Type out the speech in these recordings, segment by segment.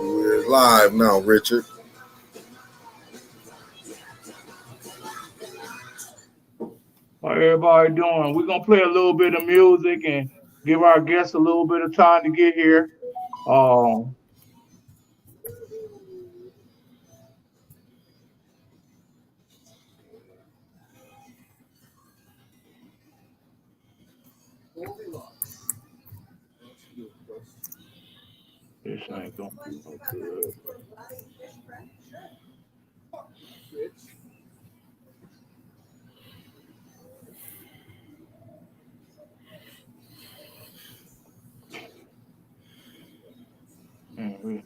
We're live now, Richard. How everybody doing? We're gonna play a little bit of music and give our guests a little bit of time to get here. Um, this ain't gonna be no good. Man,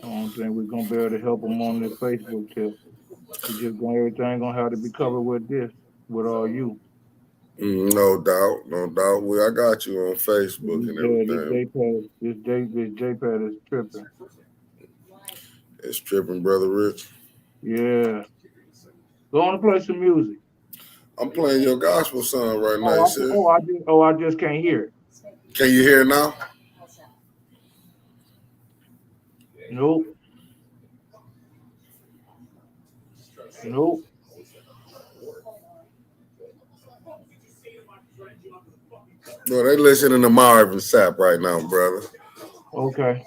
I don't think we're gonna be able to help them on this Facebook tip. We just gonna everything gonna have to be covered with this, with all you. No doubt, no doubt. I got you on Facebook and Yeah, this everything. JPad, this JPad is tripping. It's tripping, brother Rich. Yeah, go on and play some music. I'm playing your gospel song right now. You see? I just can't hear it. Can you hear it now? Nope, nope. No, they listening to Marvin Sapp right now, brother. Okay.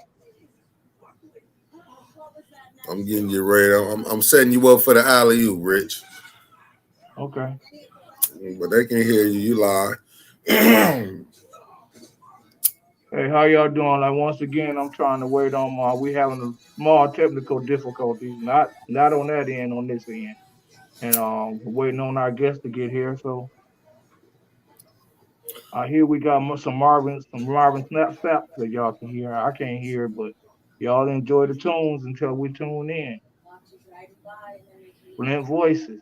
I'm getting you ready. I'm setting you up for the alley oop, Rich. Okay. But they can hear you. You lie. Hey, how y'all doing? Like once again, I'm trying to wait on my. We having a small technical difficulties, not on that end, on this end, and waiting on our guests to get here. So I hear we got some Marvin Sapp that y'all can hear. I can't hear, it, but y'all enjoy the tunes until we tune in. Flint Voices.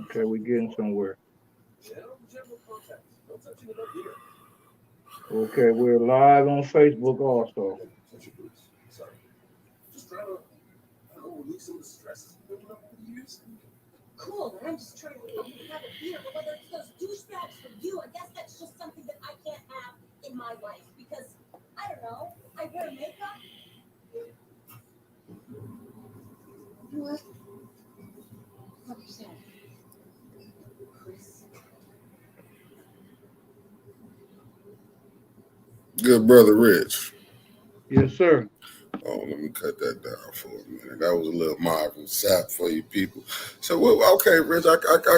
Okay, we're getting somewhere. Okay, we're live on Facebook also. Good brother Rich. Yes, sir. Oh, let me cut that down for a minute. That was a little Marvin Sapp for you people. So, okay, Rich, I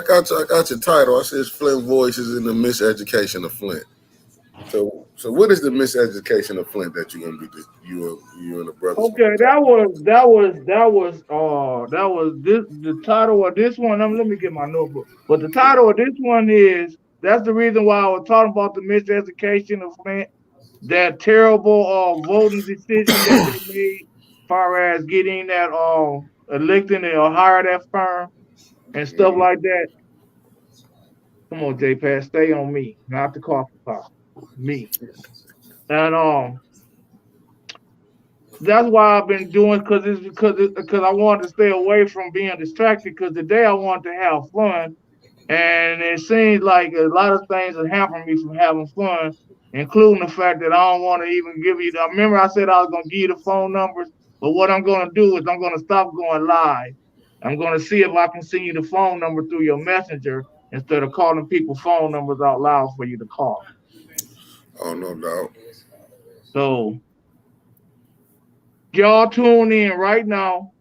got your title. I says Flint Voices in the Miseducation of Flint. So what is the Miseducation of Flint that you're gonna be you and the brothers gonna be Okay, talking that was this the title of this one. Let me get my notebook. But the title of this one is that's the reason why I was talking about the miseducation of Flint, that terrible voting decision that about? they made, far as getting that electing or hire that firm and stuff Mhm. like that. Come on, J Pass, stay on me, not the coffee pot. Me. And that's why I've been doing because I wanted to stay away from being distracted because today I wanted to have fun and it seems like a lot of things are hampering me from having fun, including the fact that I don't want to even give you the remember I said I was gonna give you the phone numbers, but what I'm gonna do is I'm gonna stop going live. I'm gonna see if I can send you the phone number through your messenger instead of calling people phone numbers out loud for you to call. Oh, no doubt. So y'all tune in right now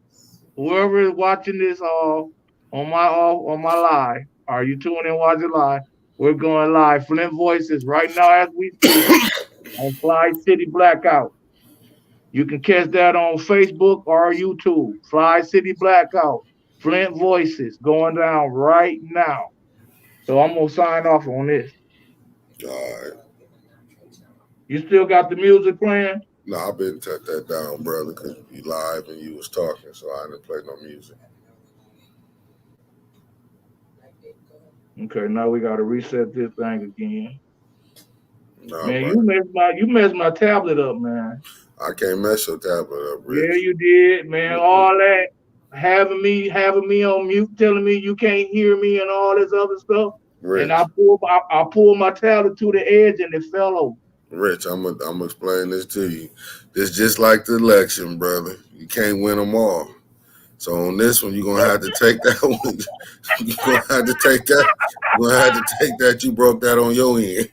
whoever is watching this on my live, are you tuning in watching live? We're going live. Flint Voices right now as we speak on Fli-City Blackout. You can catch that on Facebook or YouTube. Fli-City Blackout. Flint Voices going down right now. So I'm gonna sign off on this. All right. You still got the music playing? No, I've been cut that down, brother, because you live and you was talking, so I didn't play no music. Okay, now we gotta reset this thing again. No, Man, right. you messed my tablet up, man. I can't mess your tablet up, Yeah, Rich. you did, man. Mm-mm. All that having me on mute, telling me you can't hear me and all this other stuff. And I Rich, pulled I pulled my tablet to the edge and it fell over. Rich, I'm gonna explain this to you. This just like the election, brother. You can't win them all. So on this one, you're gonna have to take that one. You're gonna have to take that. You're gonna have to take that. You broke that on your end,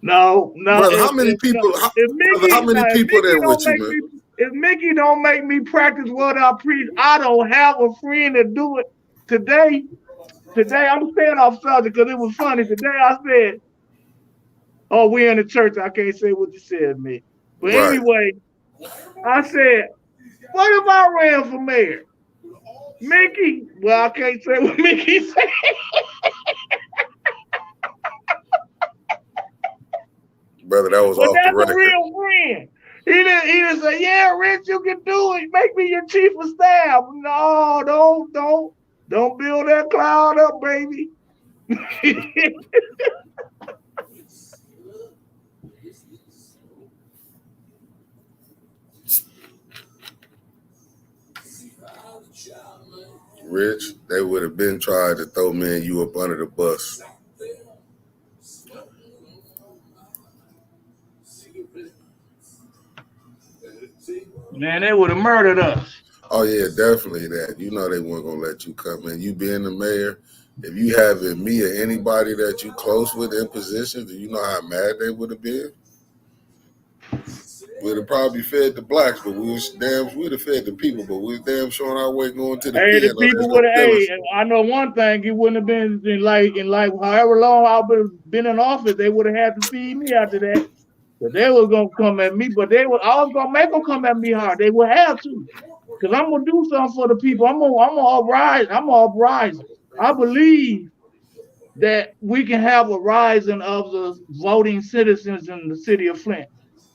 No, no. brother. If How many if people? if Brother, how Mickey many now if people Mickey there don't with you, make man? me if Mickey don't make me practice what I preach, I don't have a friend to do it today. Today I'm staying off subject because it was funny. Today I said, "Oh, we in the church. I can't say what you said, me." But Right, anyway, I said, "What if I ran for mayor?" Mickey, well, I can't say what Mickey said, brother. That was but off the that's a record. real friend. He didn't say, "Yeah, Rich, you can do it. Make me your chief of staff." No, don't build that cloud up, baby. Rich, they would have been trying to throw me and you up under the bus. Man, they would have murdered us. Oh yeah, definitely that. You know they weren't gonna let you come in. You being the mayor, if you having me or anybody that you close with in positions, do you know how mad they would have been? We'd have probably fed the blacks, but we'd have fed the people, but we was damn sure on our way going to the Hey, the pen. Oh, people there's no would have. Hey, killers. I know one thing. It wouldn't have been in like however long I've been in office. They would have had to feed me after that. But they was gonna come at me, but I was gonna make them come at me hard. They would have to, cause I'm gonna do something for the people. I'm gonna uprise. I'm gonna uprise. I believe that we can have a rising of the voting citizens in the city of Flint.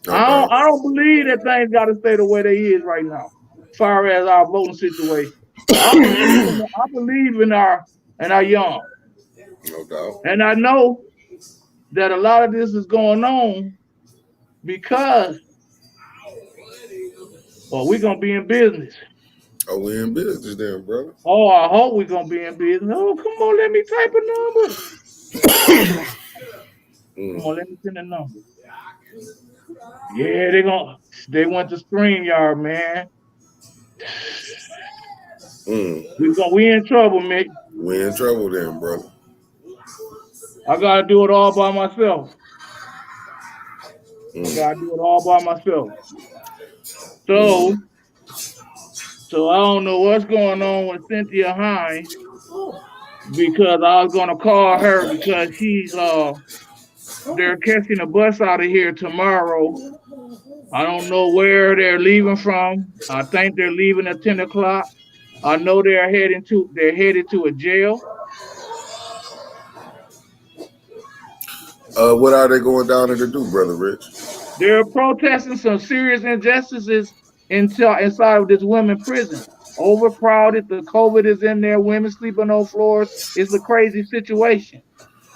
No I don't, doubt. I don't believe that things got to stay the way they is right now, as far as our voting situation. I believe in our young, No doubt. and I know that a lot of this is going on because, well, we're gonna be in business. Oh, we in business then, brother. Oh, I hope we're gonna be in business. Oh, come on, let me type a number. Come on, Mm, let me send a number. Yeah, they went to StreamYard, man. mm. We in trouble, Mick. We in trouble then, brother. I gotta do it all by myself. I Mm, gotta do it all by myself. mm. So, so I don't know what's going on with Cynthia Hines because I was gonna call her because she's they're catching a bus out of here tomorrow. I don't know where they're leaving from. I think they're leaving at 10 o'clock. I know they're headed to a jail. What are they going down there to do, brother Rich? They're protesting some serious injustices inside of this women prison. Overcrowded, the COVID is in there, women sleeping on floors. It's a crazy situation.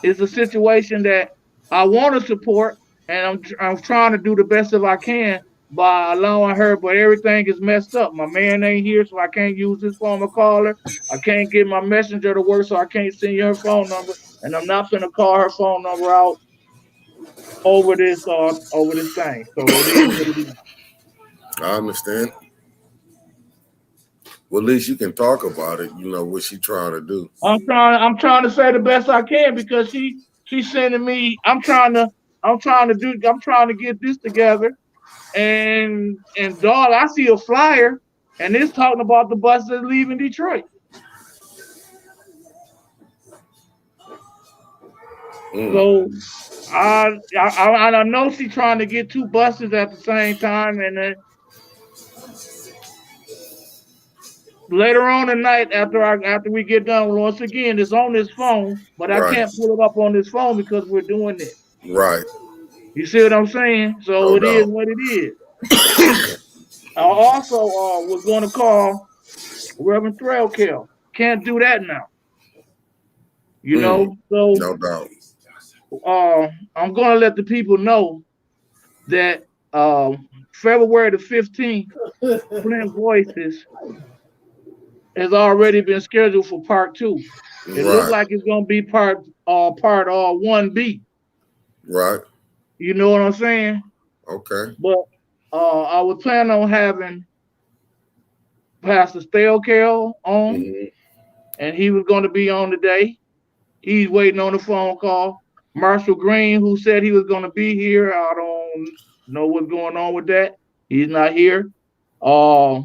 It's a situation that I want to support, and I'm trying to do the best that I can by allowing her. But everything is messed up. My man ain't here, so I can't use his phone to call her. I can't get my messenger to work, so I can't send you her phone number. And I'm not gonna call her phone number out over this thing. So it is what it is. I understand. Well, at least you can talk about it. You know what she trying to do. I'm trying to say the best I can because she's sending me. I'm trying to get this together. And dog, I see a flyer and it's talking about the bus that's leaving Detroit. So I know she's trying to get two buses at the same time, and then later on tonight, after we get done, once again, it's on this phone, but I Right. can't pull it up on this phone because we're doing this. Right. You see what I'm saying? So No it is doubt. what it is. I also was going to call Reverend Threlkel. Can't do that now. You Mm. know, so No doubt. I'm going to let the people know that February the 15th, Flint Voices has already been scheduled for part two. It looked Right. like it's going to be part 1B. Right. You know what I'm saying? Okay. But I was planning on having Pastor Stelkel on, Hmm. and he was going to be on today. He's waiting on the phone call. Marshall Green, who said he was going to be here, I don't know what's going on with that. He's not here. Uh,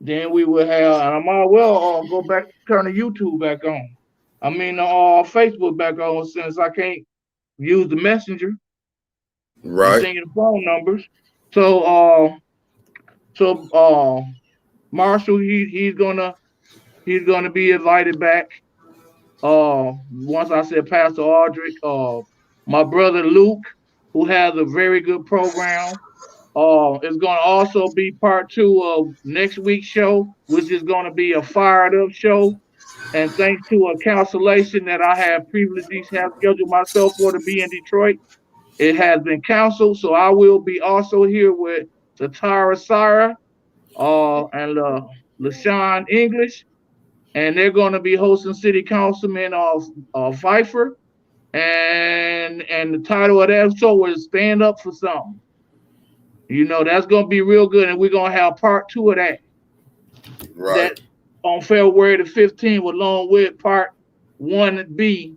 then we will have, and I might well go back, turn the YouTube back on. I mean, Facebook back on since I can't use the messenger and Right. send you the phone numbers. So Marshall, he's gonna be invited back. Once I said Pastor Aldrich, my brother Luke, who has a very good program, is going to also be part two of next week's show, which is going to be a fired up show. And thanks to a cancellation that I have previously have scheduled myself for to be in Detroit, it has been canceled. So I will be also here with Satara Sara and LaShawn English, and they're going to be hosting City Councilman of Pfeiffer, and the title of that show is "Stand Up for Something." You know that's going to be real good, and we're going to have part two of that Right. that on February the 15th, along with part 1B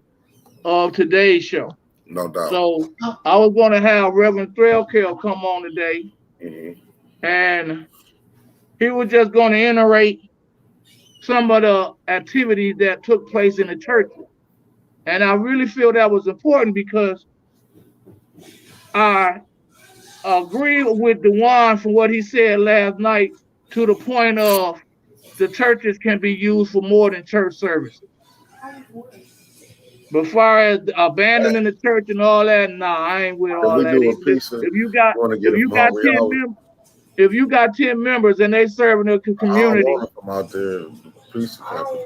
of today's show. No doubt. So I was going to have Reverend Threlkel come on today, Hmm. and he was just going to iterate some of the activities that took place in the churches. And I really feel that was important because I agree with Dewan from what he said last night to the point of the churches can be used for more than church services. But far as abandoning the church and all that, nah, I ain't with Can all we that. do a Even if piece of? if you got Want to get if it you from got Hungry 10 Howard? members, if you got 10 members and they serving the I don't community, want to come out there. The piece of pepper.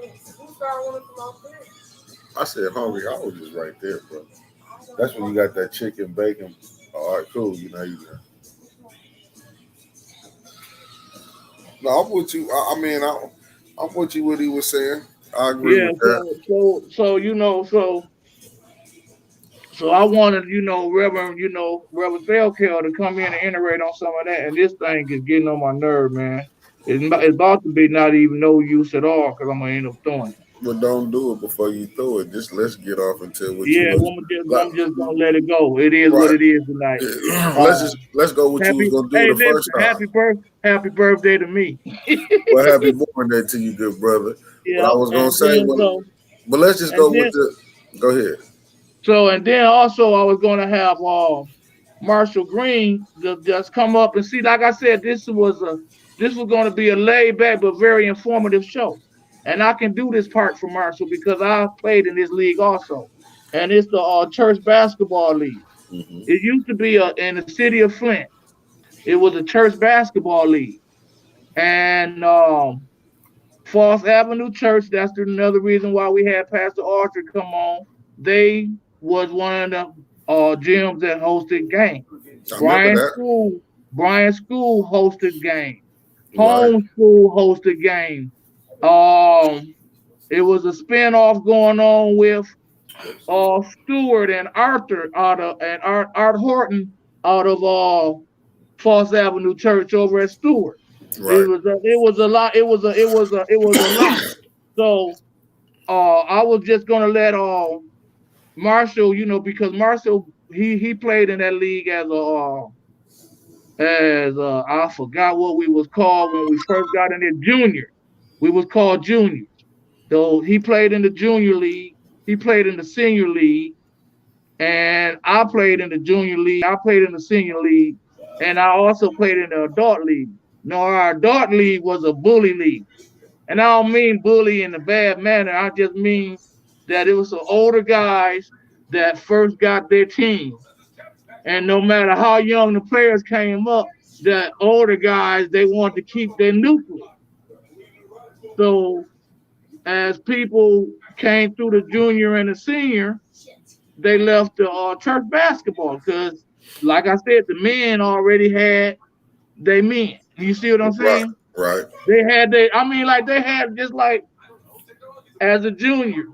I said Hungry Howard is right there, bro. That's when you got that chicken bacon. All right, cool. You know you got. No, I'm with you. I mean, I'm with you. What he was saying. I agree yeah. with that. So so I wanted Reverend Thelkel to come in and iterate on some of that, and this thing is getting on my nerve, man. It's about to be not even no use at all because I'm gonna end up throwing it. But don't do it before you throw it. Just let's get off until what you Yeah, was. Like, I'm just gonna let it go. It is what right. it is tonight. Let's go what you was gonna do Hey, the listen, first time. happy birthday to me. Well, happy born day to you, good brother. What I Yeah, was gonna and say, then well, but let's just and go with then the. Go ahead. and then also I was gonna have Marshall Green just come up and see. Like I said, this was going to be a laid back but very informative show, and I can do this part for Marshall because I played in this league also, and it's the church basketball league. Hmm. It used to be in the city of Flint. It was a church basketball league, and Fourth Avenue Church. That's another reason why we had Pastor Archer come on. They was one of the gyms that hosted games. I remember Brian that. School, Brian School hosted games. Right. Homeschool hosted games. It was a spinoff going on with Stewart and Arthur out of and Art Horton out of Fourth Avenue Church over at Stewart. Right. It was a lot. It was a lot. So I was just gonna let Marshall, because Marshall he played in that league as I forgot what we was called when we first got in it, junior. We was called junior. So he played in the junior league. he played in the senior league, and I played in the junior league. I played in the senior league, and I also played in the adult league. No, our adult league was a bully league. And I don't mean bully in a bad manner. I just mean that it was some older guys that first got their team. And no matter how young the players came up, the older guys, they wanted to keep their nucleus. So as people came through the junior and the senior, they left the church basketball because, like I said, the men already had their men. You see what I'm Right, saying? right, They had they. I mean, like they had just like as a junior,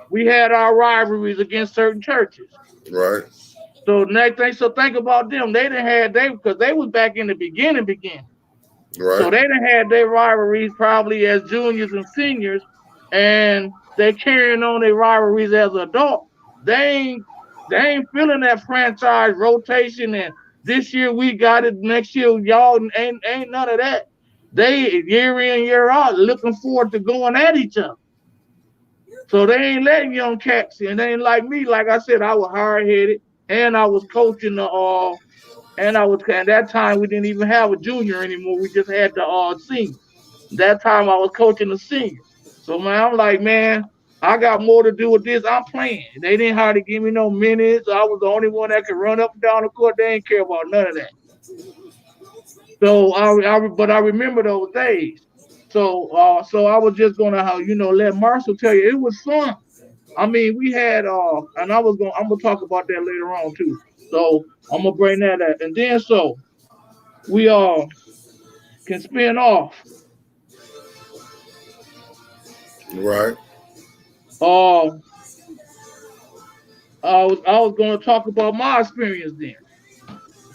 we had our rivalries against certain churches. right, So next thing, so think about them. They didn't have they because they was back in the beginning. So right, they done had their rivalries probably as juniors and seniors, and they carrying on their rivalries as adults. They ain't they ain't feeling that franchise rotation and this year we got it, next year y'all ain't none of that. They year in, year out looking forward to going at each other. So they ain't letting young cats and they ain't like me. Like I said, I was hard headed and I was coaching the and I was at that time we didn't even have a junior anymore. We just had the senior. That time I was coaching the senior. So man, I'm like, man, I got more to do with this. I'm playing. They didn't hardly give me no minutes. I was the only one that could run up and down the court. They didn't care about none of that. So but I remember those days. So I was just gonna let Marshall tell you it was fun. I mean, we had and I'm gonna talk about that later on too. So I'm gonna bring that up, and then so we all can spin off. right, Uh, I was gonna talk about my experience there.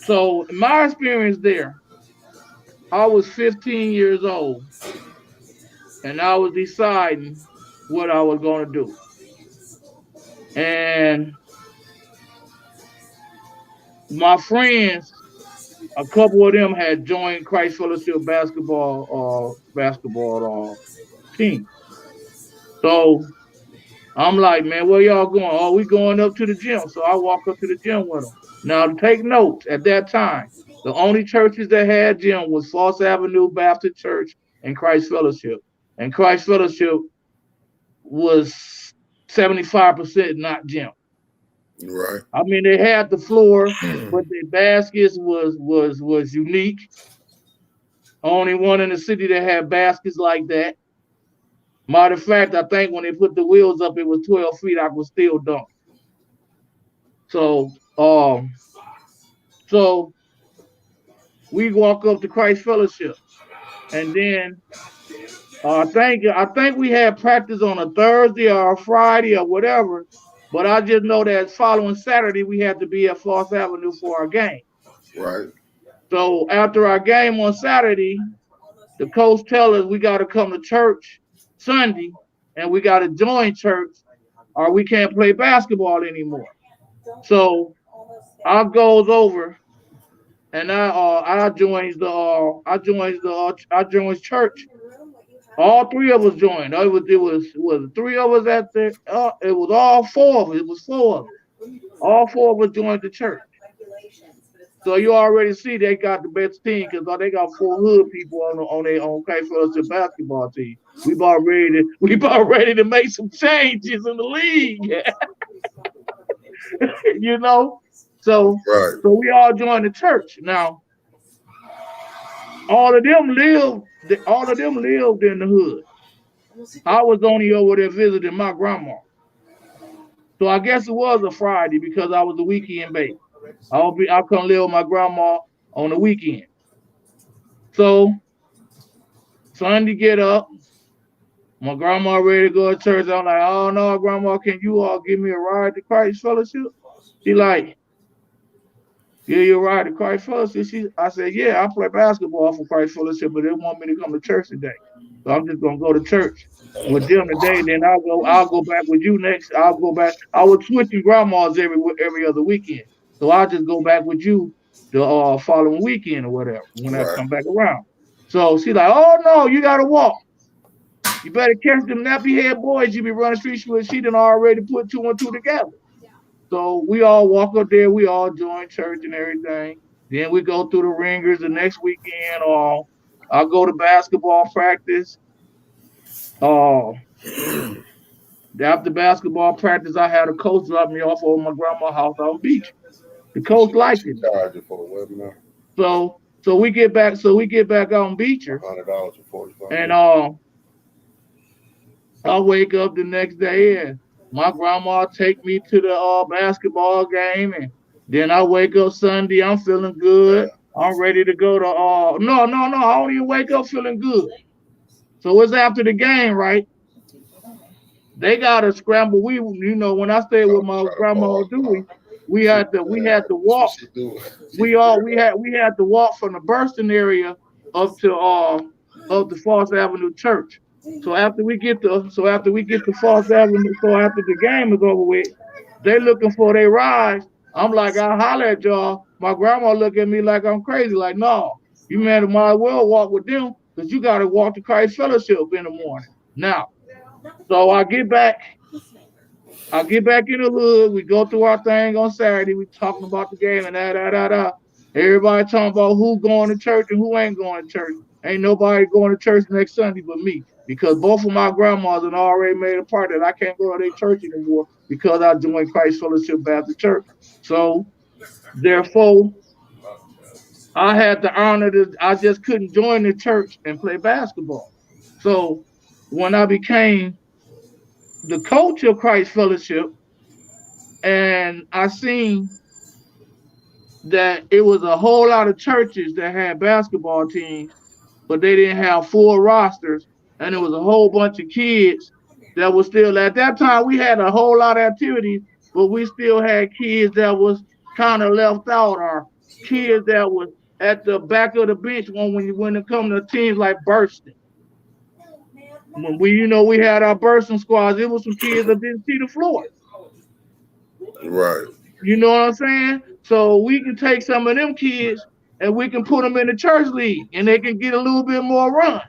So my experience there, I was 15 years old, and I was deciding what I was gonna do, and my friends, a couple of them had joined Christ Fellowship basketball team. So I'm like, man, where y'all going? Oh, we going up to the gym. So I walk up to the gym with them. Now, to take notes, at that time, the only churches that had gym was Falls Avenue Baptist Church and Christ Fellowship. And Christ Fellowship was 75% not gym. right, I mean, they had the floor, but their baskets was unique. Only one in the city that had baskets like that. Matter of fact, I think when they put the wheels up, it was 12 feet. I could still dunk. So, so we walk up to Christ Fellowship, and then I think we had practice on a Thursday or a Friday or whatever. But I just know that following Saturday we had to be at Fourth Avenue for our game. right, So after our game on Saturday, the coach tell us we got to come to church Sunday, and we got to join church, or we can't play basketball anymore. So I goes over and I joins church. All three of us joined. It was three of us at the it was all four of us. It was four of us. All four of us joined the church. So you already see they got the best team because they got four hood people on their own K Fellowship basketball team. We about ready to make some changes in the league, you know. So right, so we all joined the church. Now all of them lived in the hood. I was only over there visiting my grandma. So I guess it was a Friday because I was a weekend baby. I'll come live with my grandma on the weekend. So Sunday get up, my grandma ready to go to church. I'm like, oh no, grandma, can you all give me a ride to Christ Fellowship? She like, yeah, you a ride to Christ Fellowship? I said, yeah, I play basketball for Christ Fellowship, but they want me to come to church today. So I'm just gonna go to church with them today. Then I'll go back with you next. I'll go back. I was switching grandmas every other weekend. So I'll just go back with you the following weekend or whatever when I right, come back around. So she's like, oh no, you gotta walk. You better catch them nappy head boys you be running streets with. She done already put two and two together. So we all walk up there, we all join church and everything. Then we go through the ringers the next weekend, or I'll go to basketball practice. Uh, After basketball practice, I had a coach drop me off over my grandma's house on beach. The coach liked She it. charged you for a webinar. So we get back on Beecher, $100 for 45 and minutes. I wake up the next day and my grandma take me to the basketball game, and then I wake up Sunday. I'm feeling good. Damn. I'm ready to go to no. I don't even wake up feeling good. So it's after the game, right? They gotta scramble. When I stayed with my Try to grandma ball Dewey, She, we had to that's what walk. she do. She do that. We had to walk from the Burston area up to up to Fourth Avenue Church. After we get to Fourth Avenue, so after the game is over with, they looking for their rides. I'm like, I holler at y'all. My grandma look at me like I'm crazy. Like, no, you man might as well walk with them because you got to walk to Christ Fellowship in the morning. Now, so I get back in the hood. We go through our thing on Saturday. We talking about the game and da. Everybody talking about who going to church and who ain't going to church. Ain't nobody going to church next Sunday but me because both of my grandmas had already made a part that I can't go to their church anymore because I joined Christ Fellowship Baptist Church. So therefore, I had to honor this. I just couldn't join the church and play basketball. So when I became the coach of Christ Fellowship, and I seen that it was a whole lot of churches that had basketball teams, but they didn't have full rosters, and there was a whole bunch of kids that was still at that time. We had a whole lot of activities, but we still had kids that was kind of left out, or kids that was at the back of the bench when it come to teams like bursting. When we had our bursting squads, it was some kids that didn't see the floor. Right. You know what I'm saying? So we can take some of them kids and we can put them in the church league and they can get a little bit more run.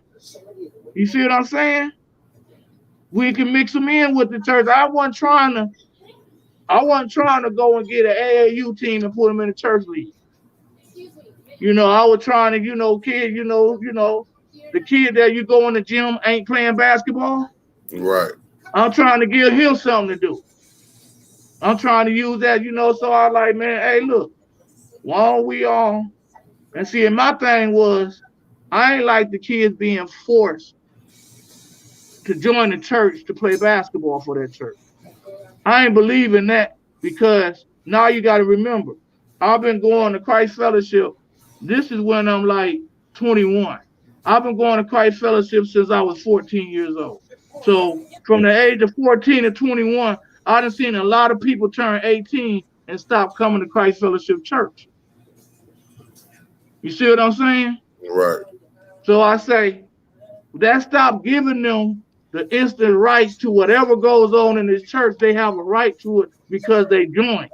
You see what I'm saying? We can mix them in with the church. I wasn't trying to go and get an AAU team and put them in the church league. I was trying to, kid, the kid that you go in the gym ain't playing basketball. Right. I'm trying to give him something to do. I'm trying to use that, so I like, man, hey, look, why don't we all and see, and my thing was, I ain't like the kids being forced to join the church to play basketball for that church. I ain't believe in that because now you got to remember, I've been going to Christ Fellowship. This is when I'm like 21. I've been going to Christ Fellowship since I was 14 years old. So from the age of 14 to 21, I done seen a lot of people turn 18 and stop coming to Christ Fellowship Church. You see what I'm saying? Right. So I say, that stop giving them the instant rights to whatever goes on in this church. They have a right to it because they join.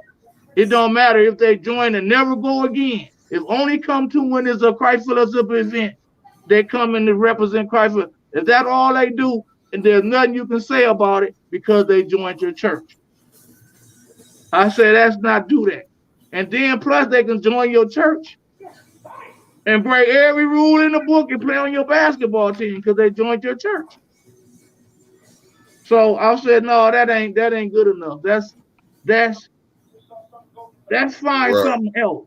It don't matter if they join and never go again. If only come to when there's a Christ Fellowship event, they come in to represent Christ. If that's all they do, and there's nothing you can say about it because they joined your church. I say let's not do that. And then plus they can join your church and break every rule in the book and play on your basketball team because they joined your church. So I said, no, that ain't good enough. That's find Right. something else.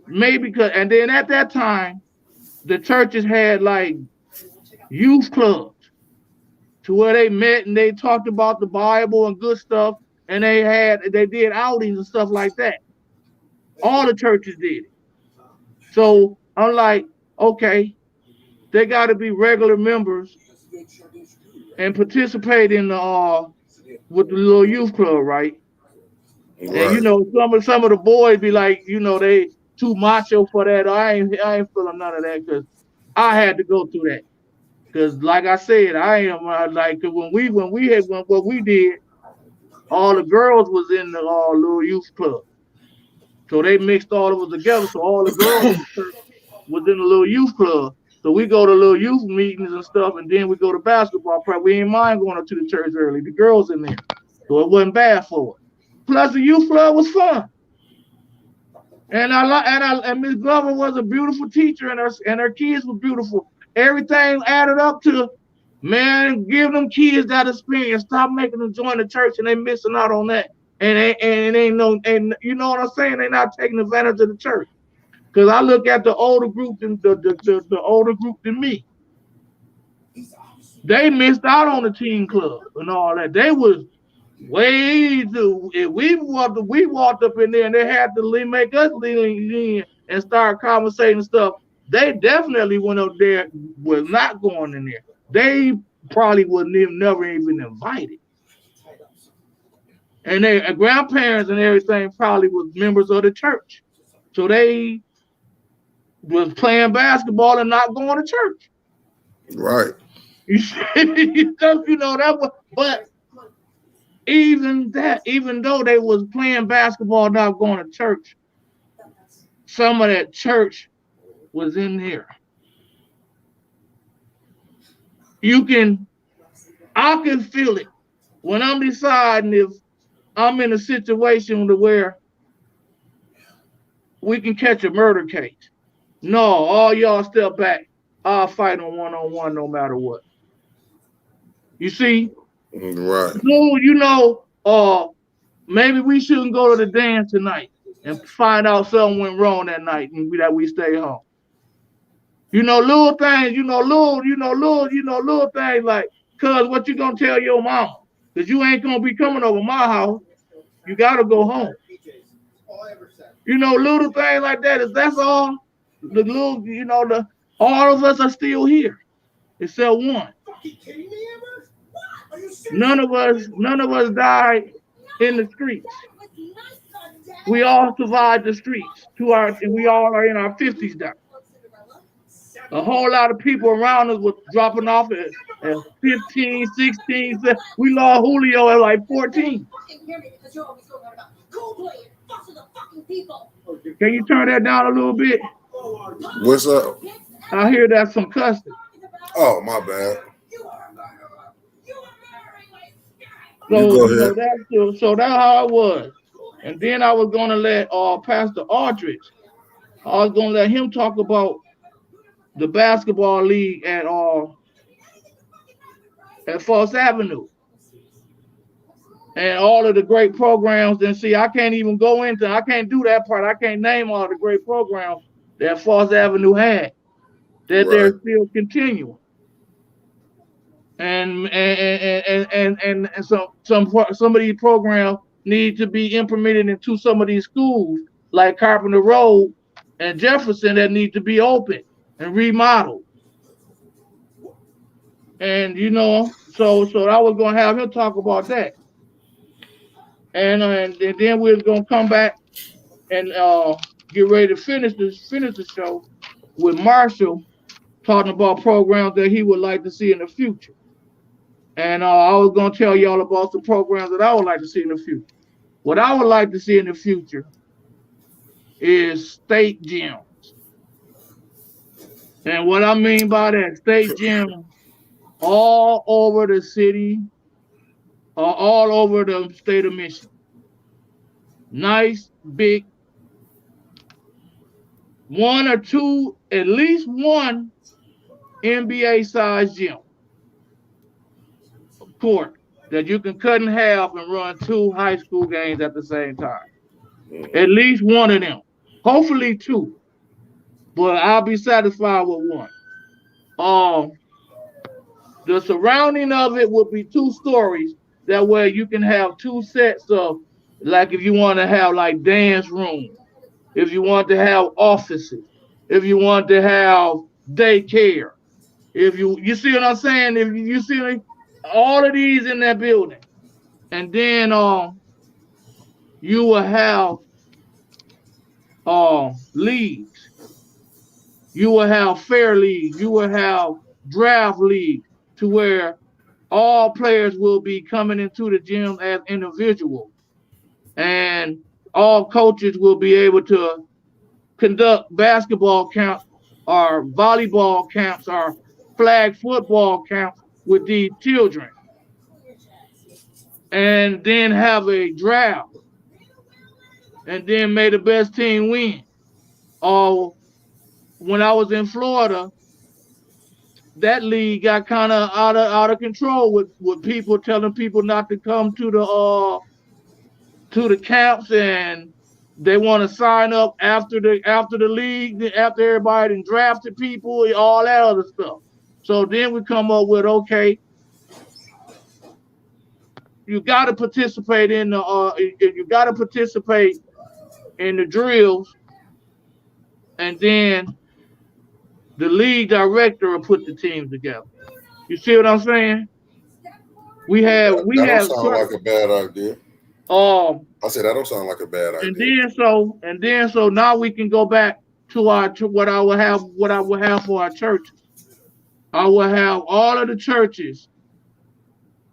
Maybe because and then at that time, the churches had like youth clubs to where they met and they talked about the Bible and good stuff, and they did outings and stuff like that. All the churches did it. So I'm like, okay, they got to be regular members and participate in the with the little youth club, right? And Right. some of the boys be like, they too macho for that. I ain't feeling none of that because I had to go through that. Because like I said, I am like when what we did, all the girls was in the little youth club. So they mixed all of us together. So all the girls in the church was in the little youth club. So we go to little youth meetings and stuff, and then we go to basketball practice. We ain't mind going up to the church early. The girls in there, so it wasn't bad for it. Plus, the youth club was fun, and Miss Glover was a beautiful teacher, and her kids were beautiful. Everything added up to, man, give them kids that experience. Stop making them join the church, and they missing out on that. And it ain't no, and you know what I'm saying? They not taking advantage of the church. Because I look at the older group than the older group than me. They missed out on the teen club and all that. They was way too. If we walked up in there and they had to make us lean in and start conversating stuff. They definitely went up there, was not going in there. They probably wouldn't even never even invited. And their grandparents and everything probably was members of the church. So they was playing basketball and not going to church. Right. You know that was, but even though they was playing basketball, not going to church, some of that church was in there. I can feel it when I'm deciding if I'm in a situation where we can catch a murder case. No, all y'all step back. I'll fight on one no matter what. You see? Right. No, maybe we shouldn't go to the dance tonight and find out something went wrong that night and that we stay home. Little things, little things like, cuz what you gonna tell your mama? Because you ain't gonna be coming over my house. You gotta go home. Little things like that. That's all. The little, all of us are still here, except one. None of us died in the streets. We all survived the streets. We all are in our 50s now. A whole lot of people around us were dropping off at 15, 16. We lost Julio at like 14. Can you turn that down a little bit? What's up? I hear that's some cussing. Oh, my bad. So that's how it was. And then I was gonna let Pastor Aldridge. I was gonna let him talk about the basketball league at Falls Avenue and all of the great programs. And see, I can't even go into. I can't do that part. I can't name all the great programs that Falls Avenue had that they're still continuing. And some of these programs need to be implemented into some of these schools like Carpenter Road and Jefferson that need to be open and remodeled. And so I was gonna have him talk about that. And then we're gonna come back and get ready to finish the show with Marshall talking about programs that he would like to see in the future. And I was going to tell y'all about the programs that I would like to see in the future. What I would like to see in the future is state gyms. And what I mean by that, state gyms all over the city, all over the state of Michigan. Nice, big, one or two, at least one NBA-sized gym. Court that you can cut in half and run 2 high school games at the same time. At least one of them. Hopefully 2. But I'll be satisfied with one. The surrounding of it would be 2 stories. That way you can have 2 sets of, like if you want to have like dance rooms, if you want to have offices, if you want to have daycare, if you see what I'm saying? If you see all of these in that building, and then you will have leagues. You will have fair league. You will have draft league to where all players will be coming into the gym as individuals, and all coaches will be able to conduct basketball camp or volleyball camps or flag football camps with these children, and then have a draft, and then may the best team win. Or when I was in Florida, that league got kind of out of control with people telling people not to come to the camps, and they want to sign up after the league, after everybody and drafted people, all that other stuff. So then we come up with, okay, you got to participate in the you got to participate in the drills, and then the league director will put the teams together. You see what I'm saying? We That don't have sound like a bad idea. um I said that don't sound like a bad and idea. then so and then so now we can go back to what I will have for our churches. I will have all of the churches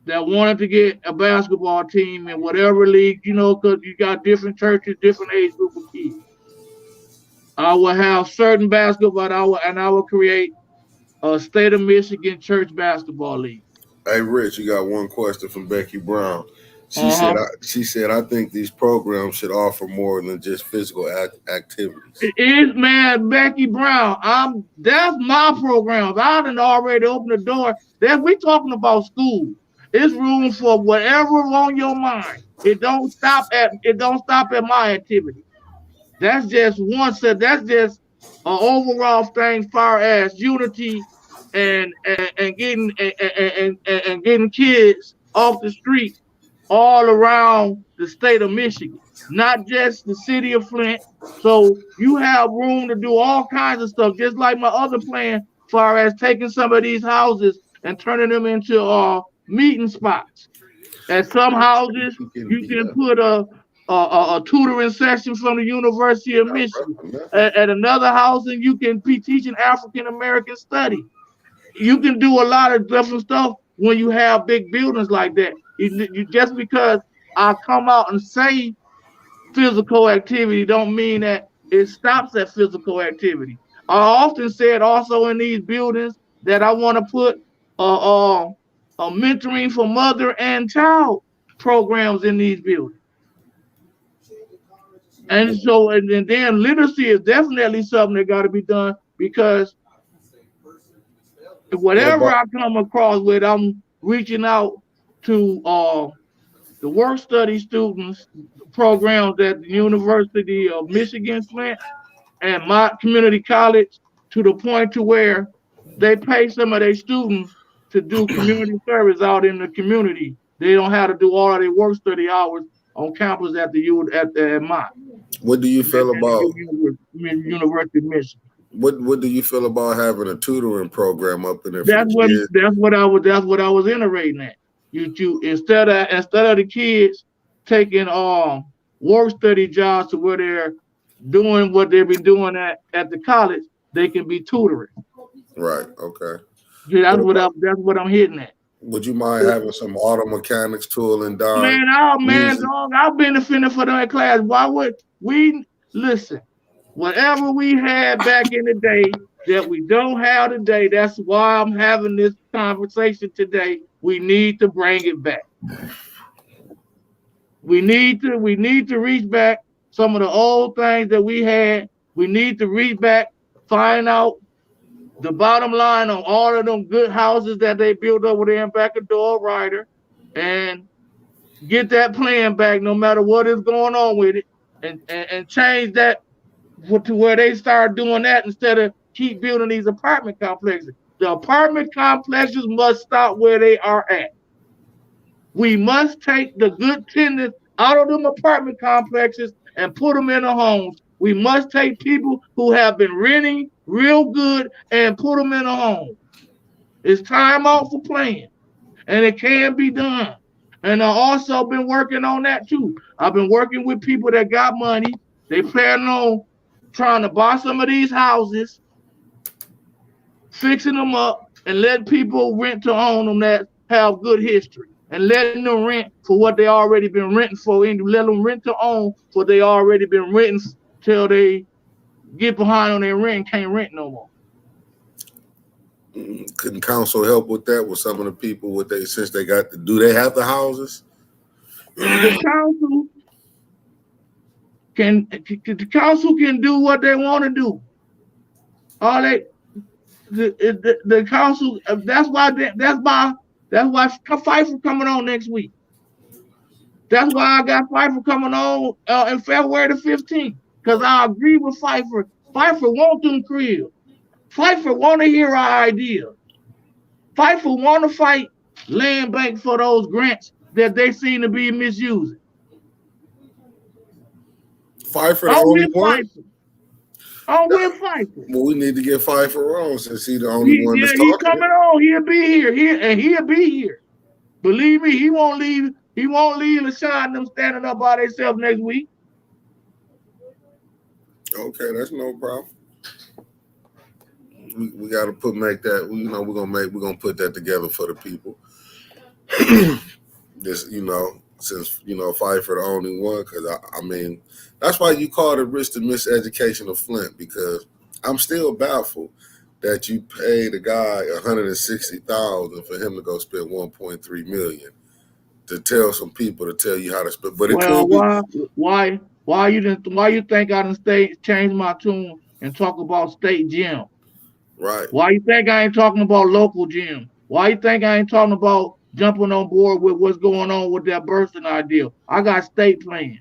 that wanted to get a basketball team in whatever league, because you got different churches, different age group of kids. I will have certain basketball, and I will create a state of Michigan church basketball league. Hey, Rich, you got one question from Becky Brown. Uh huh. She said, I think these programs should offer more than just physical activities. It is, man, Becky Brown. That's my programs. I done already opened the door. That we talking about school. It's room for whatever on your mind. It don't stop at my activity. That's just one set. That's just an overall thing, far as unity and getting and getting kids off the street all around the state of Michigan, not just the city of Flint. So you have room to do all kinds of stuff, just like my other plan, far as taking some of these houses and turning them into meeting spots. At some houses, You can you beat can up. put a tutoring session from the University of Michigan. At another housing, you can be teaching African American studies. You can do a lot of different stuff when you have big buildings like that. Just because I come out and say physical activity don't mean that it stops at physical activity. I often said also in these buildings that I want to put a mentoring for mother and child programs in these buildings. And so, and then literacy is definitely something that got to be done, because What whatever about I come across with, I'm reaching out to the work study students programs at the University of Michigan Flint and my community college, to the point to where they pay some of their students to do community service out in the community. They don't have to do all of their work study hours on campus at at my what do you at feel about the University of Michigan. what do you feel about having a tutoring program up in there for the kids? That's what I was iterating at. You instead of the kids taking work study jobs to where they're doing what they've been doing at the college, they can be tutoring. Right. Okay. Yeah, What about that's what I'm hitting at. would you mind having some auto mechanics tool and die Man, music? dog, I've benefited for that class. Why would we listen? Whatever we had back in the day that we don't have today, that's why I'm having this conversation today. We need to bring it back. We need to reach back some of the old things that we had. We need to reach back, find out the bottom line on all of them good houses that they built over there in back of Door Rider, and get that plan back no matter what is going on with it, and change that to where they start doing that instead of keep building these apartment complexes. The apartment complexes must stop where they are at. We must take the good tenants out of them apartment complexes and put them in the homes. We must take people who have been renting real good and put them in a home. It's time out for playing, and it can be done. And I've also been working on that too. I've been working with people that got money. They plan on trying to buy some of these houses, fixing them up, and letting people rent to own them that have good history, and letting them rent for what they already been renting for, and let them rent to own for they already been renting till they get behind on their rent and can't rent no more. Couldn't council help with that? With some of the people, what they since they got, do they have the houses? The council the council can do what they want to do. All they the council. That's why Pfeiffer coming on next week. That's why I got Pfeiffer coming on in February the 15th. Because I agree with Pfeiffer. Pfeiffer want them cribs. Pfeiffer want to hear our idea. Pfeiffer want to fight land bank for those grants that they seem to be misusing. Pfeiffer the I'm only with one? Pfeiffer. I'm with Pfeiffer. Well, we need to get Pfeiffer on since he's the only one Yeah, that's he talking coming it. on. He'll be here. He'll be here. Believe me, he won't leave. He won't leave LaShawn and them standing up by themselves next week. Okay, that's no problem. We got to make that. We're gonna put that together for the people. This, since Pfeiffer the only one, because I mean, that's why you called it Rich the Miseducation of Flint, because I'm still baffled that you paid a guy 160,000 for him to go spend 1.3 million to tell some people to tell you how to spend. But it Well, could be why you think I done change my tune and talk about state gym? right, Why you think I ain't talking about local gym? Why you think I ain't talking about jumping on board with what's going on with that bursting idea? I got state plans.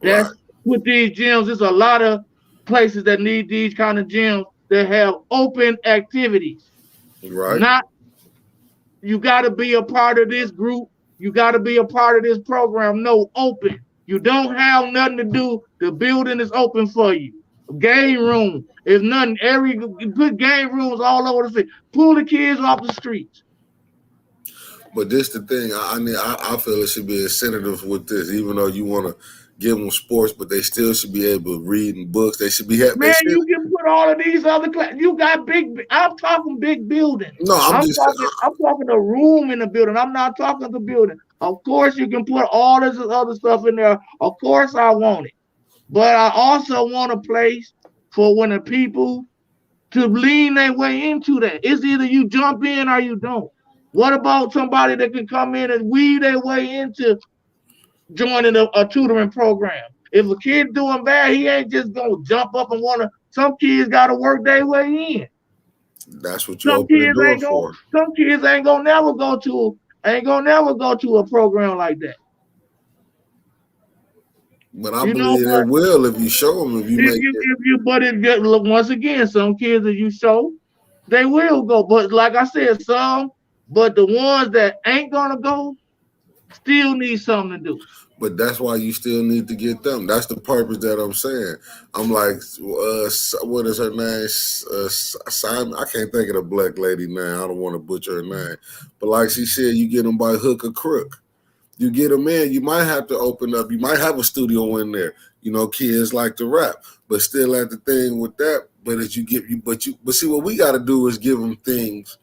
right, That's with these gyms. There's a lot of places that need these kind of gyms that have open activities. right. Not you got to be a part of this group. You got to be a part of this program. No, open. You don't have nothing to do. The building is open for you. Game room is nothing. Every good game rooms all over the city. Pull the kids off the streets. But this the thing. I feel it should be incentives with this, even though you want to give them sports, but they still should be able to read in books. They should be. They Man, should. you can put all of these other classes. You got big. I'm talking big buildings. No, I'm I'm just. talking. I'm talking a room in the building. I'm not talking the building. Of course, you can put all this other stuff in there. Of course, I want it. But I also want a place for when the people to lean their way into that. It's either you jump in or you don't. What about somebody that can come in and weave their way into joining a tutoring program? If a kid doing bad, he ain't just gonna jump up and wanna. Some kids gotta work their way in. That's what you open the door for. Some kids ain't gonna never go to a program like that. But I You know, believe they but will if you show them. If you make it. if you but it look, once again, some kids that you show, they will go. But like I said, but the ones that ain't gonna go still need something to do. But that's why you still need to get them. That's the purpose that I'm saying. I'm like, what is her name? Simon. I can't think of the black lady name. I don't want to butcher her name. But like she said, you get them by hook or crook. You get them in. You might have to open up. You might have a studio in there. Kids like to rap, but still at the thing with that. But as you get but see what we got to do is give them things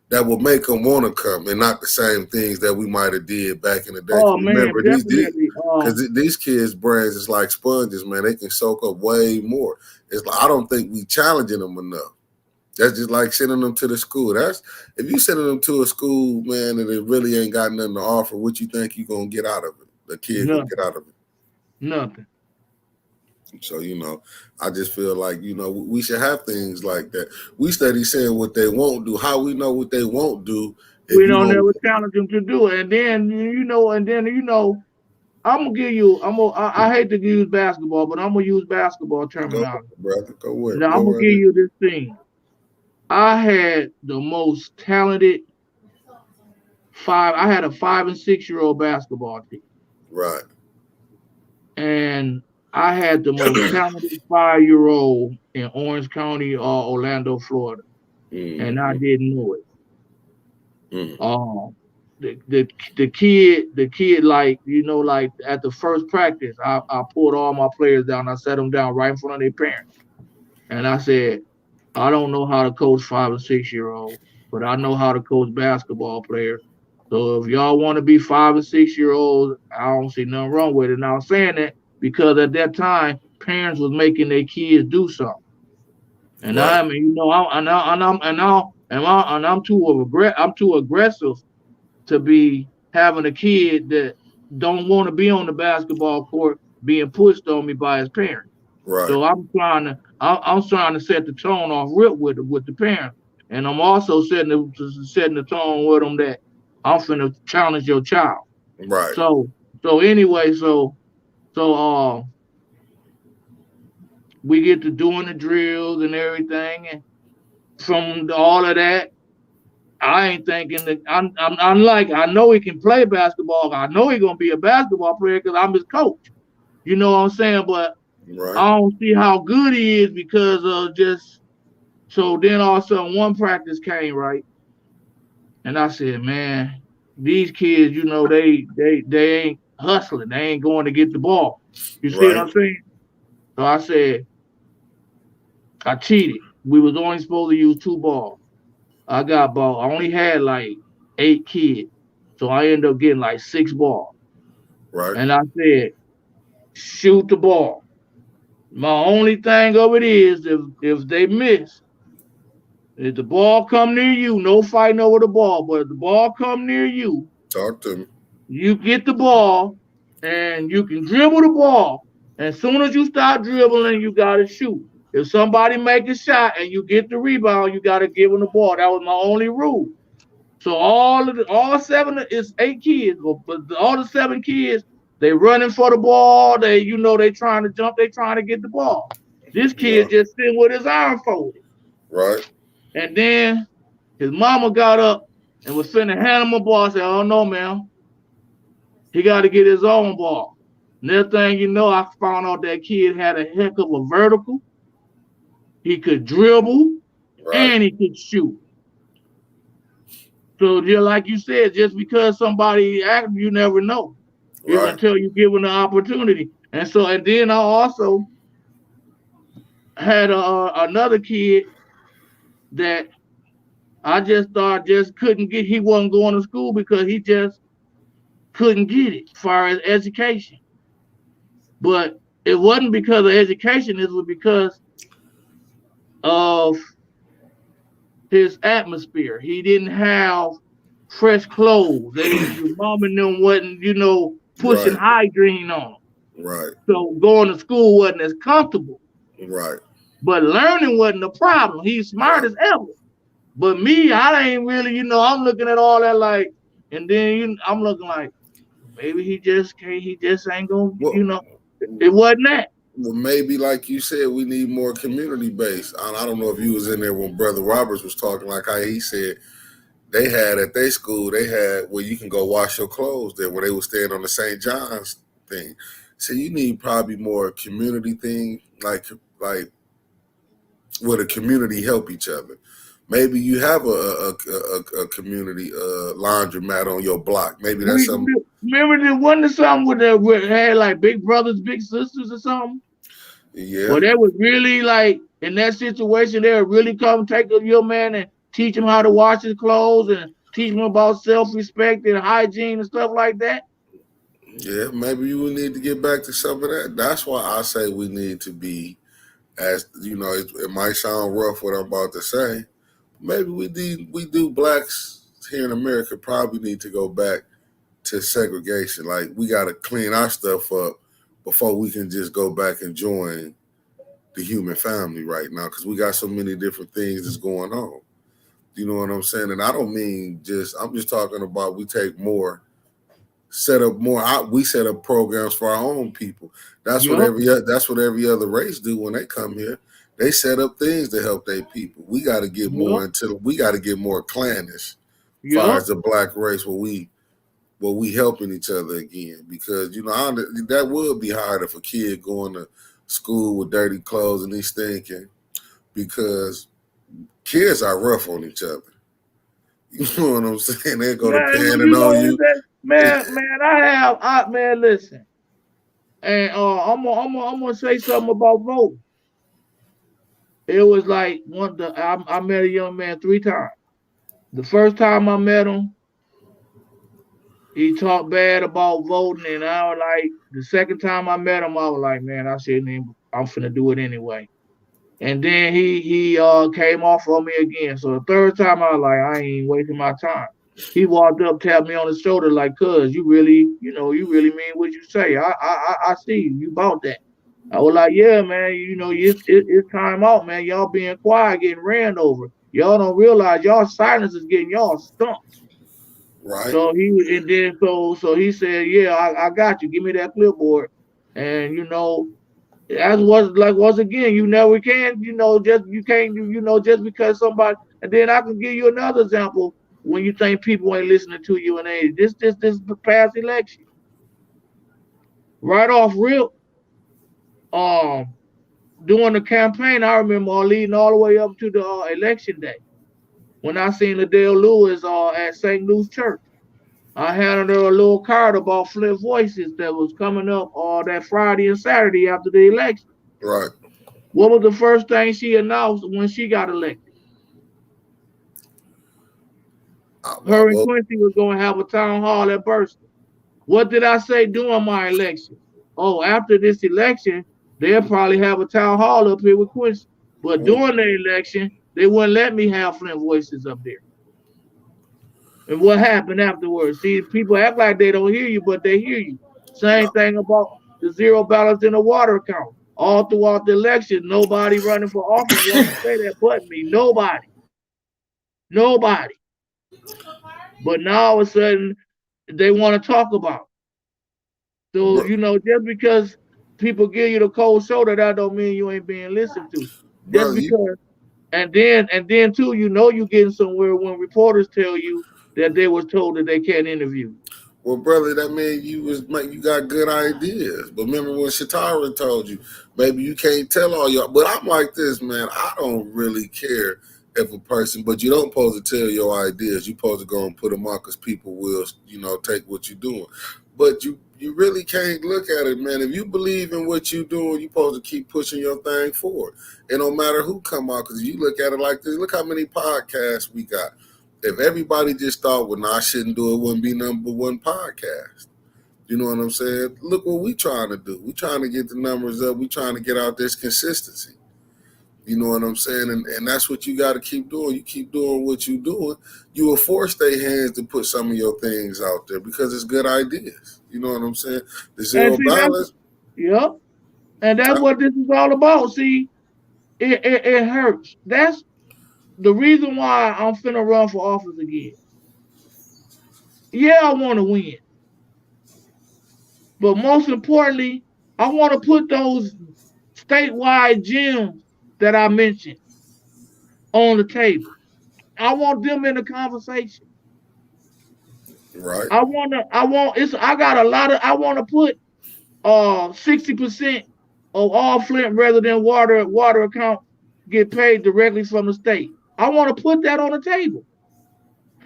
that will make them want to come, and not the same things that we might have did back in the day. Oh man, Remember these definitely. because these kids' brains is like sponges, man. They can soak up way more. It's like I don't think we challenging them enough. That's just like sending them to the school. That's if you sending them to a school, man, and it really ain't got nothing to offer. What you think you gonna get out of it? The kid gonna Nothing. get out of it. Nothing. So I just feel like we should have things like that. We study saying what they won't do. How we know what they won't do if We you don't don't ever challenge them to do it. And then I'm gonna give you. I hate to use basketball, but I'm gonna use basketball go, terminology. brother, go where Now I'm go gonna right give there. you this thing. I had the most talented five. I had a 5 and 6 year old basketball team, Right. and I had the most talented 5 year old in Orange County or Orlando, Florida, and I Mm-hmm. didn't know it. Mm-hmm. Um, the kid, like like at the first practice, I pulled all my players down. I set them down right in front of their parents, and I said, I don't know how to coach 5 and 6 year olds, but I know how to coach basketball players. So if y'all want to be 5 and 6 year olds, I don't see nothing wrong with it. Now I'm saying that because at that time, parents was making their kids do something. And Right. I mean, I, and now I'm too aggressive to be having a kid that don't want to be on the basketball court being pushed on me by his parents. Right. So I'm trying to set the tone off real with the parents, and I'm also setting the tone with them that I'm finna challenge your child. Right. So so anyway, we get to doing the drills and everything, and from all of that, I ain't thinking that I'm like I know he can play basketball. I know he's gonna be a basketball player because I'm his coach. You know what I'm saying? But Right. I don't see how good he is because of just so then all of a sudden one practice came right, and I said, man, these kids, they ain't hustling. They ain't going to get the ball. You see what Right. I'm saying? So I said, I cheated. We was only supposed to use two balls. I only had like 8 kids. So I ended up getting like 6 balls. Right. And I said, shoot the ball. My only thing of it is if they miss, if the ball come near you, no fighting over the ball. But if the ball come near you, Talk to me. you get the ball and you can dribble the ball. As soon as you start dribbling, you gotta shoot. If somebody make a shot and you get the rebound, you gotta give them the ball. That was my only rule. So all seven it's 8 kids, but all the 7 kids they running for the ball. They trying to jump. They trying to get the ball. This kid Right. just sitting with his arm folded, Right. and then his mama got up and was finna hand him a ball. I said, "Oh no, man, he got to get his own ball." Next thing you know, I found out that kid had a heck of a vertical. He could dribble Right. and he could shoot. So just like you said, just because somebody act, you never know. Right. Until you given the opportunity. And then I also had another kid that I just thought just couldn't get. He wasn't going to school because he just couldn't get it as far as education. But it wasn't because of education. It was because of his atmosphere. He didn't have fresh clothes. His mom and them wasn't, pushing Right. hygiene on him. Right. So going to school wasn't as comfortable. Right. But learning wasn't a problem. He's smart Right. as ever. But me, I ain't really, I'm looking at all that like, and then I'm looking like maybe he just can't, he just ain't gonna, Well, it wasn't that. well, maybe like you said, we need more community based. I don't know if you was in there when Brother Roberts was talking, like how he said they had at their school, they had where you can go wash your clothes there, where they would stand on the St. John's thing. So you need probably more community thing, like where the community help each other. Maybe you have a community laundromat on your block. Maybe that's We something. remember there wasn't something where it had like big brothers, big sisters or something. Yeah. Well, they was really like in that situation, they would really come take your man and teach him how to wash his clothes and teach him about self-respect and hygiene and stuff like that. Yeah, maybe you will need to get back to some of that. That's why I say we need to be, as you know, it might sound rough what I'm about to say. Maybe we do blacks here in America probably need to go back to segregation. Like we got to clean our stuff up before we can just go back and join the human family right now because we got so many different things that's going on. You know what I'm saying? And I don't mean just. I'm just talking about we take more set up more. We set up programs for our own people. Yup, That's what every other race do when they come here. They set up things to help their people. We got to get more yup, into. We got to get more clannish, as far as yup. the black race, where we helping each other again. Because that would be hard if a kid going to school with dirty clothes and he's thinking because kids are rough on each other. You know what I'm saying? They go to Man, panning on is you. that man, man, listen. And I'm gonna say something about voting. It was like I met a young man 3 times. The first time I met him, he talked bad about voting, and I was like, the second time I met him, I was like, man, I shouldn't even, I'm finna do it anyway. And then he came off on me again. So the third time I was like, I ain't wasting my time. He walked up, tapped me on the shoulder like, "Cuz you really, you really mean what you say. I see you. You bought that." I was like, "Yeah, man. It's time out, man. Y'all being quiet, getting ran over. Y'all don't realize y'all silence is getting y'all stumped." Right. So he said, "Yeah, I got you. Give me that clipboard." And as was like once again, you never can, just you can't, just because somebody. And then I can give you another example when you think people ain't listening to you and this past election, right off real, um, during the campaign, I remember leading all the way up to the election day when I seen Adele Lewis at St. Luke's Church. I handed her a little card about Flint Voices that was coming up that Friday and Saturday after the election. Right. What was the first thing she announced when she got elected? Her and Well, Quincy was going to have a town hall at Burston. What did I say during my election? Oh, after this election, they'll probably have a town hall up here with Quincy. But well, during the election, they wouldn't let me have Flint Voices up there. And what happened afterwards? See, people act like they don't hear you, but they hear you. Same no, thing about the zero balance in the water account. All throughout the election, nobody running for office wanted to say that but me. Nobody. Nobody. But now all of a sudden, they want to talk about it. So, bro, just because people give you the cold shoulder, that don't mean you ain't being listened to. Just brother, you because, and then too, you're getting somewhere when reporters tell you that they was told that they can't interview. well, brother, that mean you got good ideas. But remember when Shatara told you, maybe you can't tell all y'all. But I'm like this, man. I don't really care if a person, but you don't supposed to tell your ideas. You supposed to go and put them on because people will, take what you're doing. But you really can't look at it, man. If you believe in what you're doing, you supposed to keep pushing your thing forward. And no matter who come out, because you look at it like this, look how many podcasts we got. If everybody just thought, well, no, I shouldn't do it, wouldn't be number one podcast. You know what I'm saying? Look what we trying to do. We trying to get the numbers up. We trying to get out this consistency. You know what I'm saying? And that's what you got to keep doing. You keep doing what you doing. You will force their hands to put some of your things out there because it's good ideas. You know what I'm saying? The And zero see, balance. yep, and that's what this is all about. See, it hurts. That's the reason why I'm finna run for office again. Yeah, I want to win, but most importantly, I want to put those statewide gems that I mentioned on the table. I want them in the conversation. Right. I got a lot of I want to put 60% of all Flint resident water accounts get paid directly from the state. I want to put that on the table.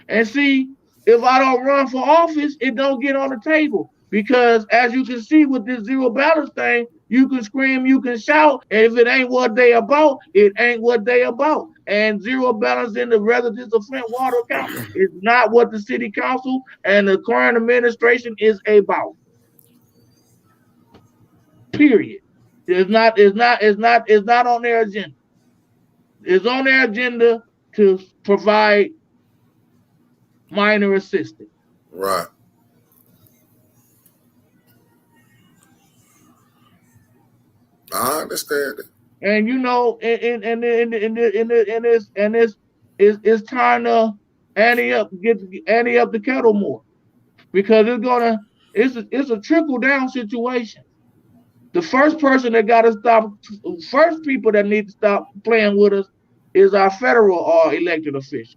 And see, if I don't run for office, it don't get on the table. Because as you can see with this zero balance thing, you can scream, you can shout, and if it ain't what they about, it ain't what they about. And zero balance in the residents of Flint water account is not what the city council and the current administration is about. Period. It's not on their agenda. It's on their agenda to provide minor assistance. Right. I understand it. And it's time to ante up the kettle more because it's a trickle down situation. The first people that need to stop playing with us is our federal elected officials.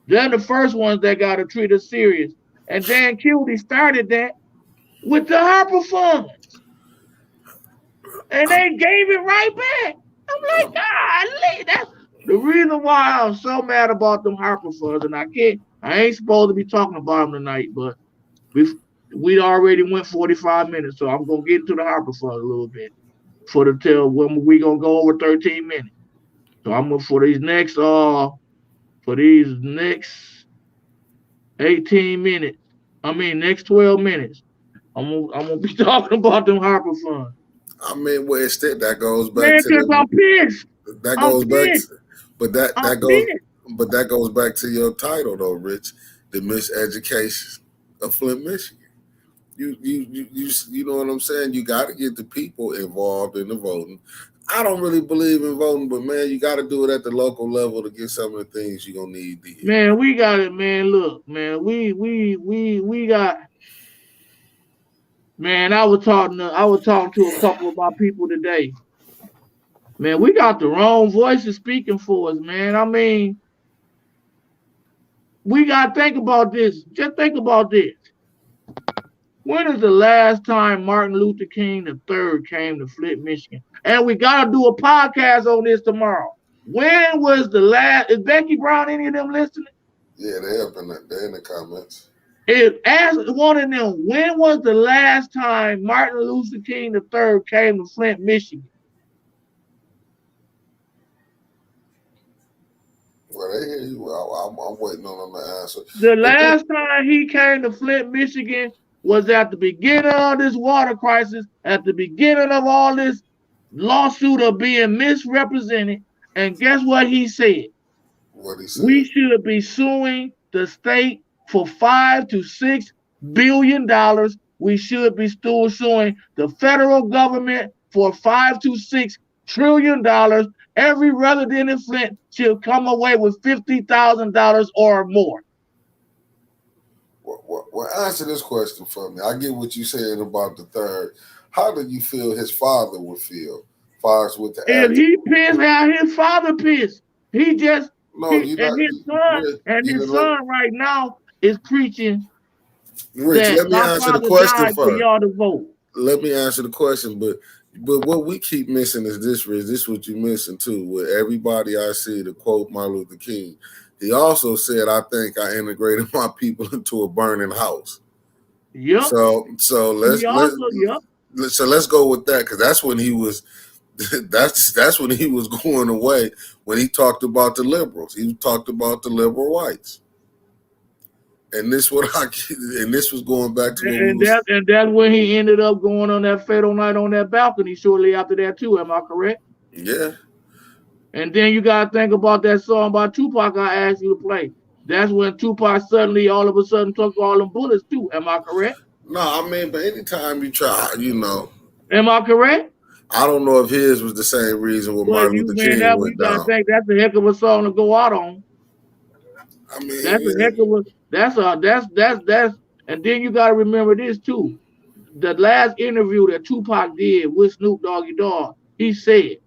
They're the first ones that got to treat us serious. And Dan Kildee started that with the Harper funds, and they gave it right back. I'm like, golly, that's the reason why I'm so mad about them Harper funds. And I ain't supposed to be talking about them tonight, but we already went 45 minutes, so I'm gonna get into the Harper funds a little bit for the tell when we gonna go over 13 minutes. So I'm gonna for these next 18 minutes. I mean next 12 minutes. I'm gonna be talking about them Harper funds. I mean, well, instead that goes back Man, to cause I'm pissed. that I'm goes back to, pissed. I'm pissed. but that goes back to your title though, Rich, the miseducation of Flint, Michigan. You know what I'm saying? You got to get the people involved in the voting. I don't really believe in voting, but man, you got to do it at the local level to get some of the things you're gonna need to hear. Man, we got it, man. Look, man, we got man, I was talking to a couple of my people today. Man, we got the wrong voices speaking for us, man. I mean, we gotta think about this. Just think about this. When is the last time Martin Luther King III came to Flint, Michigan? And we gotta do a podcast on this tomorrow. When was the last? Is Becky Brown any of them listening? Yeah, they have been there in the comments. If ask one of them, when was the last time Martin Luther King III came to Flint, Michigan? Well, they hear you. I'm waiting on them to answer. The And then, last time he came to Flint, Michigan was at the beginning of this water crisis, at the beginning of all this lawsuit of being misrepresented. And guess what he said? what he said. We should be suing the state for $5 to $6 billion. We should be still suing the federal government for $5 to $6 trillion. Every resident in Flint should come away with $50,000 or more. Well, answer this question for me. I get what you said about the third. How do you feel his father would feel, as far as with the If act? he pissed, how his father pissed. He just No, he you're and not. his You son right now is preaching Rich, that let me my answer the father question died for first. y'all to vote. Let me answer the question, but what we keep missing is this, Rich. This is what you're missing too. With everybody I see to quote Martin Luther King, he also said, "I think I integrated my people into a burning house." Yep. So He also, yep. let's go with that because that's when he was that's when he was going away when he talked about the liberals. He talked about the liberal whites, and this was going back to what we was. And that's when he ended up going on that fatal night on that balcony shortly after that too. Am I correct? Yeah, And then you gotta think about that song by Tupac I asked you to play. That's when Tupac suddenly all of a sudden took all them bullets too. Am I correct? no, I mean, but anytime you try, Am I correct? I don't know if his was the same reason when But Martin you Luther man, King that we went gotta down. think that's a heck of a song to go out on. I mean, That's a heck of a that's and then you gotta remember this too. The last interview that Tupac did with Snoop Doggy Dogg, he said,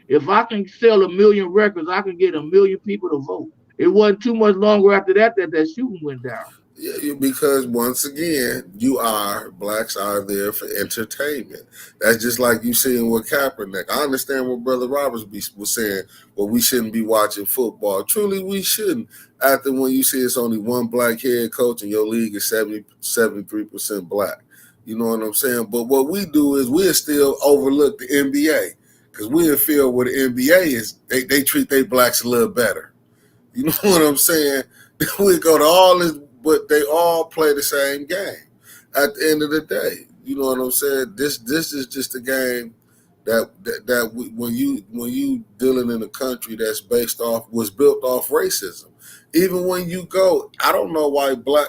if I can sell 1 million records, I can get 1 million people to vote. It wasn't too much longer after that that shooting went down. yeah, because once again, blacks are there for entertainment. That's just like you saying with Kaepernick. I understand what Brother Roberts was saying, well, we shouldn't be watching football. Truly, we shouldn't. After when you see it's only one black head coach and your league is 73% black. You know what I'm saying? But what we do is we still overlook the NBA because we feel where the NBA is, they treat their blacks a little better. You know what I'm saying? We go to all this, but they all play the same game. At the end of the day, you know what I'm saying? This is just a game when you dealing in a country that's was built off racism. Even when you go, I don't know why black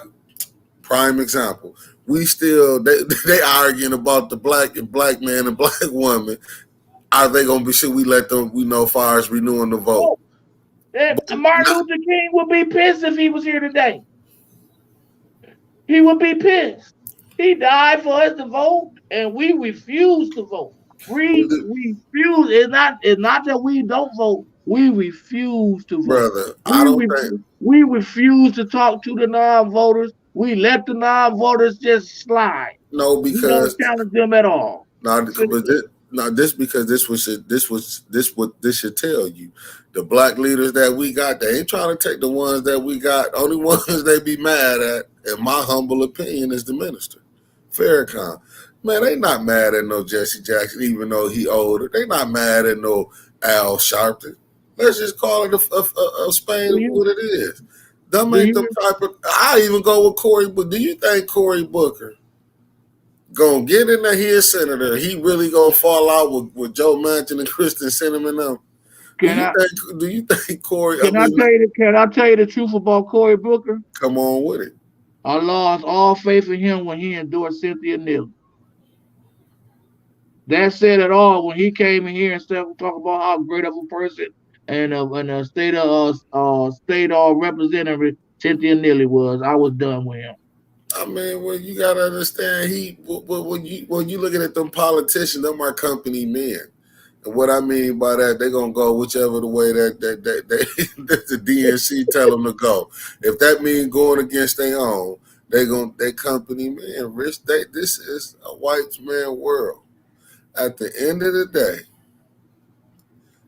prime example. We still they arguing about the black man and black woman. Are they gonna be? Should we let them? We know far as renewing the vote. Oh, Martin Luther King would be pissed if he was here today. He would be pissed. He died for us to vote, and we refuse to vote. We refuse. It's not that we don't vote. We refuse to vote. Brother, I don't think We refuse to talk to the non-voters. We let the non-voters just slide. no We don't because challenge them at all. now, but this because this should tell you. The black leaders that we got, they ain't trying to take the ones that we got. Only ones they be mad at, in my humble opinion, is the minister, Farrakhan. Man, they not mad at no Jesse Jackson, even though he older. They not mad at no Al Sharpton. Let's just call it a Spain what it is. Them Do ain't them you type of. I even go with Cory, but do you think Cory Booker gonna get in there. He is senator. He really gonna fall out with Joe Manchin and Kristen Sinema now. Do Can you I think? Do you think Corey? I mean, can I tell you the truth about Cory Booker? come on with it. I lost all faith in him when he endorsed Cynthia Nixon. That said it all when he came in here and started talking about how great of a person and a state representative Cynthia Neely was. I was done with him. I mean, well, you gotta understand. When you looking at them politicians, them are company men. And what I mean by that, they're gonna go whichever the way that the DNC tell them to go. If that means going against their own, they company man. Rich, this is a white man world. At the end of the day,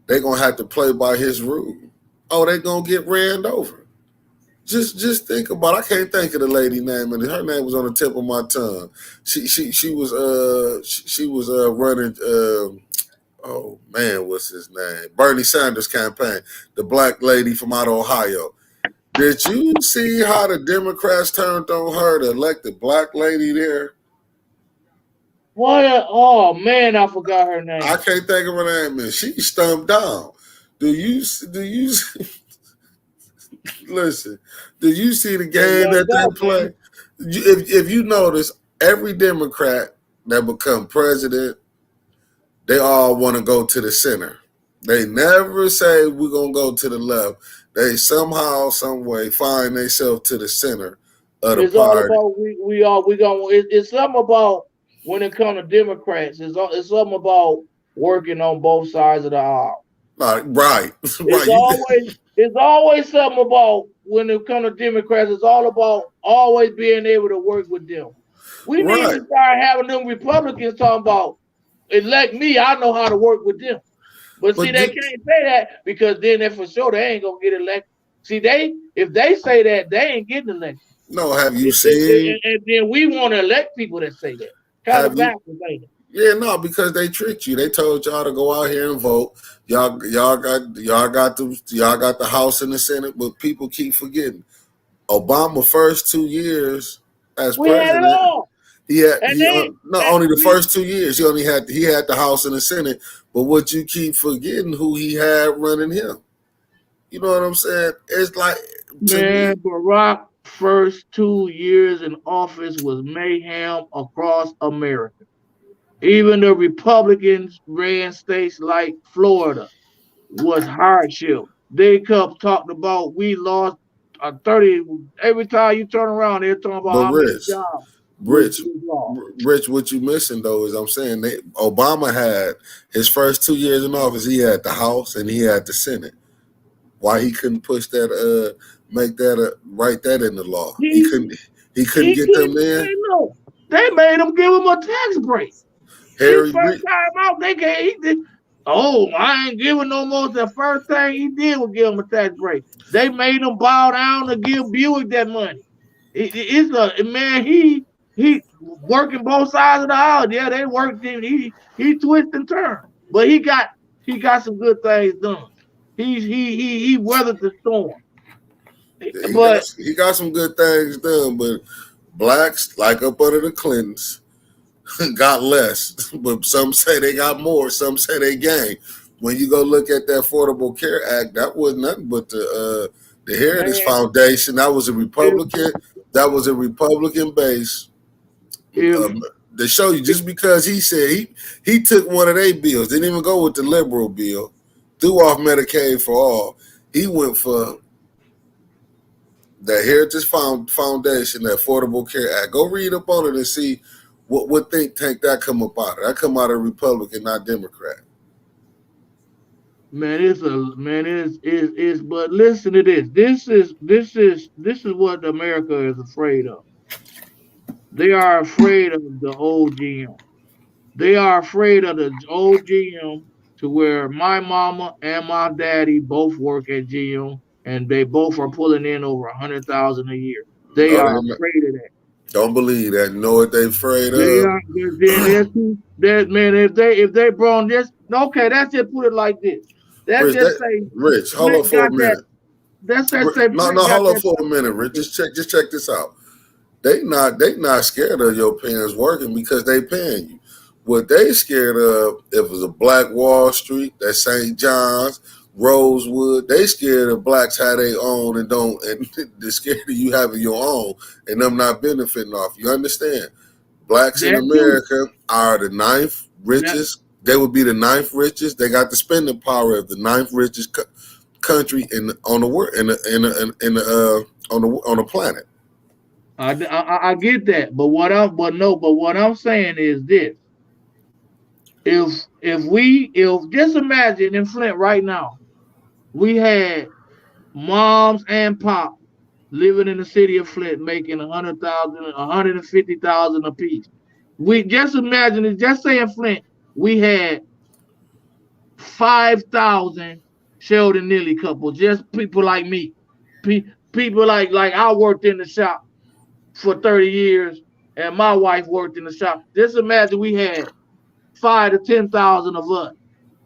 they're gonna have to play by his rule. Oh, they gonna get ran over. Just think about it. I can't think of the lady name, and her name was on the tip of my tongue. She was running. Oh man, what's his name? Bernie Sanders campaign. The black lady from out of Ohio. Did you see how the Democrats turned on her to elect the black lady there? What? Oh man, I forgot her I name. can't think of her name. She stumped down. Do you listen? Do you see the It game that runs they out, play? man. If you notice, every Democrat that become president, they all want to go to the center. They never say we're gonna go to the left. They somehow, some way, find themselves to the center of the It's all party. about we gonna. It's something about when it comes to Democrats. It's something about working on both sides of the aisle. Like, right, It's right. You always something about when it comes to Democrats. It's all about always being able to work with them. We need right? to start having them Republicans talking about elect me. I know how to work with them. But see, But they do, can't say that because then they for sure they ain't gonna get elected. See, if they say that, they ain't getting elected. no, have you seen? And then we want to elect people that say that. Kind of Have you? backwards, ain't it? Yeah, no, because they tricked you. They told y'all to go out here and vote. Y'all got the House and the Senate, but people keep forgetting. Obama first 2 years as We had it president, all, he had and he they not and only the we first 2 years he had the House and the Senate, but what you keep forgetting who he had running him. You know what I'm saying? It's like to me, man Barack first 2 years in office was mayhem across America. Even the Republicans ran states like Florida was hardship. They kept talking about we lost 30. Every time you turn around, they're talking about but how many jobs Rich, was lost. Rich, what you missing though is I'm saying Obama had his first 2 years in office. He had the House and he had the Senate. Why he couldn't push that? Make that write that in the law. He He couldn't. He couldn't he get them couldn't there. say no. They made him give him a tax break. His Harry first Reid. time out, they gave he did. Oh, I ain't giving no more. The first thing he did was give him a tax break. They made him bow down to give Buick that money. It's a man. He working both sides of the aisle. Yeah, they worked him. He twist and turn, but he got some good things done. He weathered the storm. But He got some good things done, but blacks like up under the Clintons got less. But some say they got more. Some say they gained. When you go look at the Affordable Care Act, that was nothing but the Heritage man, Foundation. That was a if Republican. That was a Republican base. if Um, to show you, just because he said he took one of their bills, didn't even go with the liberal bill, threw off Medicaid for all. He went for the Heritage Foundation, the Affordable Care Act. Go read up on it and see what think tank that come up out of. That come out of Republican, not Democrat. man, it's a man, is. But listen to this. This is what America is afraid of. They are afraid of the old GM. They are afraid of the old GM to where my mama and my daddy both work at GM and they both are pulling in over 100,000 a year. They No, are they not. afraid of that. Don't believe that. You know what they afraid They of? are then that man if they brought this okay, let's just put it like this. Let's Rich, just say Hold up Flint for a got that. minute. Let's just say No, Flint got hold up that. for a minute, Rich. Just check this out. They not scared of your parents working because they paying you. What they scared of if it's a Black Wall Street, that St. John's, Rosewood, they scared of blacks have their own and don't, and they're scared of you having your own and them not benefiting off. You understand? Blacks in That too. America are the ninth That richest. They would be the ninth richest. They got the spending power of the ninth richest country on the world on the planet. I get that, but what I'm saying is this: if just imagine in Flint right now, we had moms and pop living in the city of Flint making 100,000, 150,000 apiece. We just imagine it. Just say in Flint, we had 5,000 Sheldon Neely couples, just people like me, people like I worked in the shop for 30 years, and my wife worked in the shop. Just imagine we had 5 to 10,000 of us,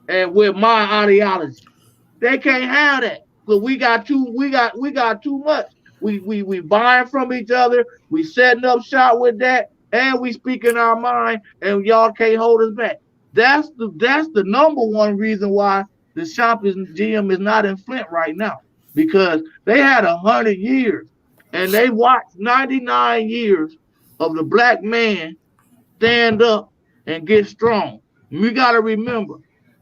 and with my ideology. They can't have that. But we got too much. We buying from each other. We setting up shop with that, and we speaking our mind, and y'all can't hold us back. That's the number one reason why the shop is GM is not in Flint right now, because they had 100 years, and they watched 99 years of the black man stand up and get strong. We got to remember,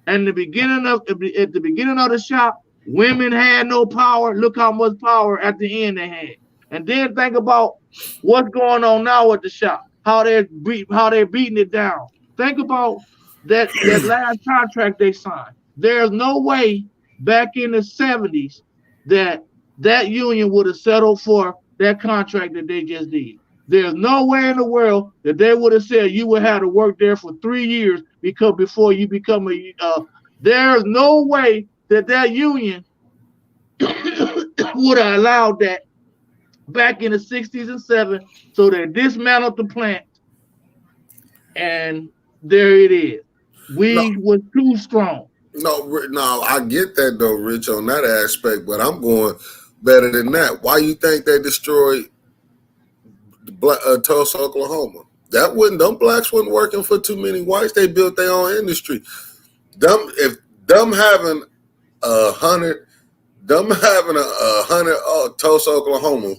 at the beginning of the shop, women had no power. Look how much power at the end they had. And then think about what's going on now at the shop. How they're beating it down. Think about that last contract they signed. There's no way back in the 70s that that union would have settled for that contract that they just did. There's no way in the world that they would have said you would have to work there for 3 years because before you become a. There's no way that that union would have allowed that back in the 60s and 70s. So they dismantled the plant, and there it is. No, We were too strong. no, I get that though, Rich, on that aspect, but I'm going better than that. Why you think they destroyed Tulsa, Oklahoma? That wouldn't them blacks wasn't working for too many whites. They built their own industry. Them having 100, them having 100 Tulsa, Oklahoma,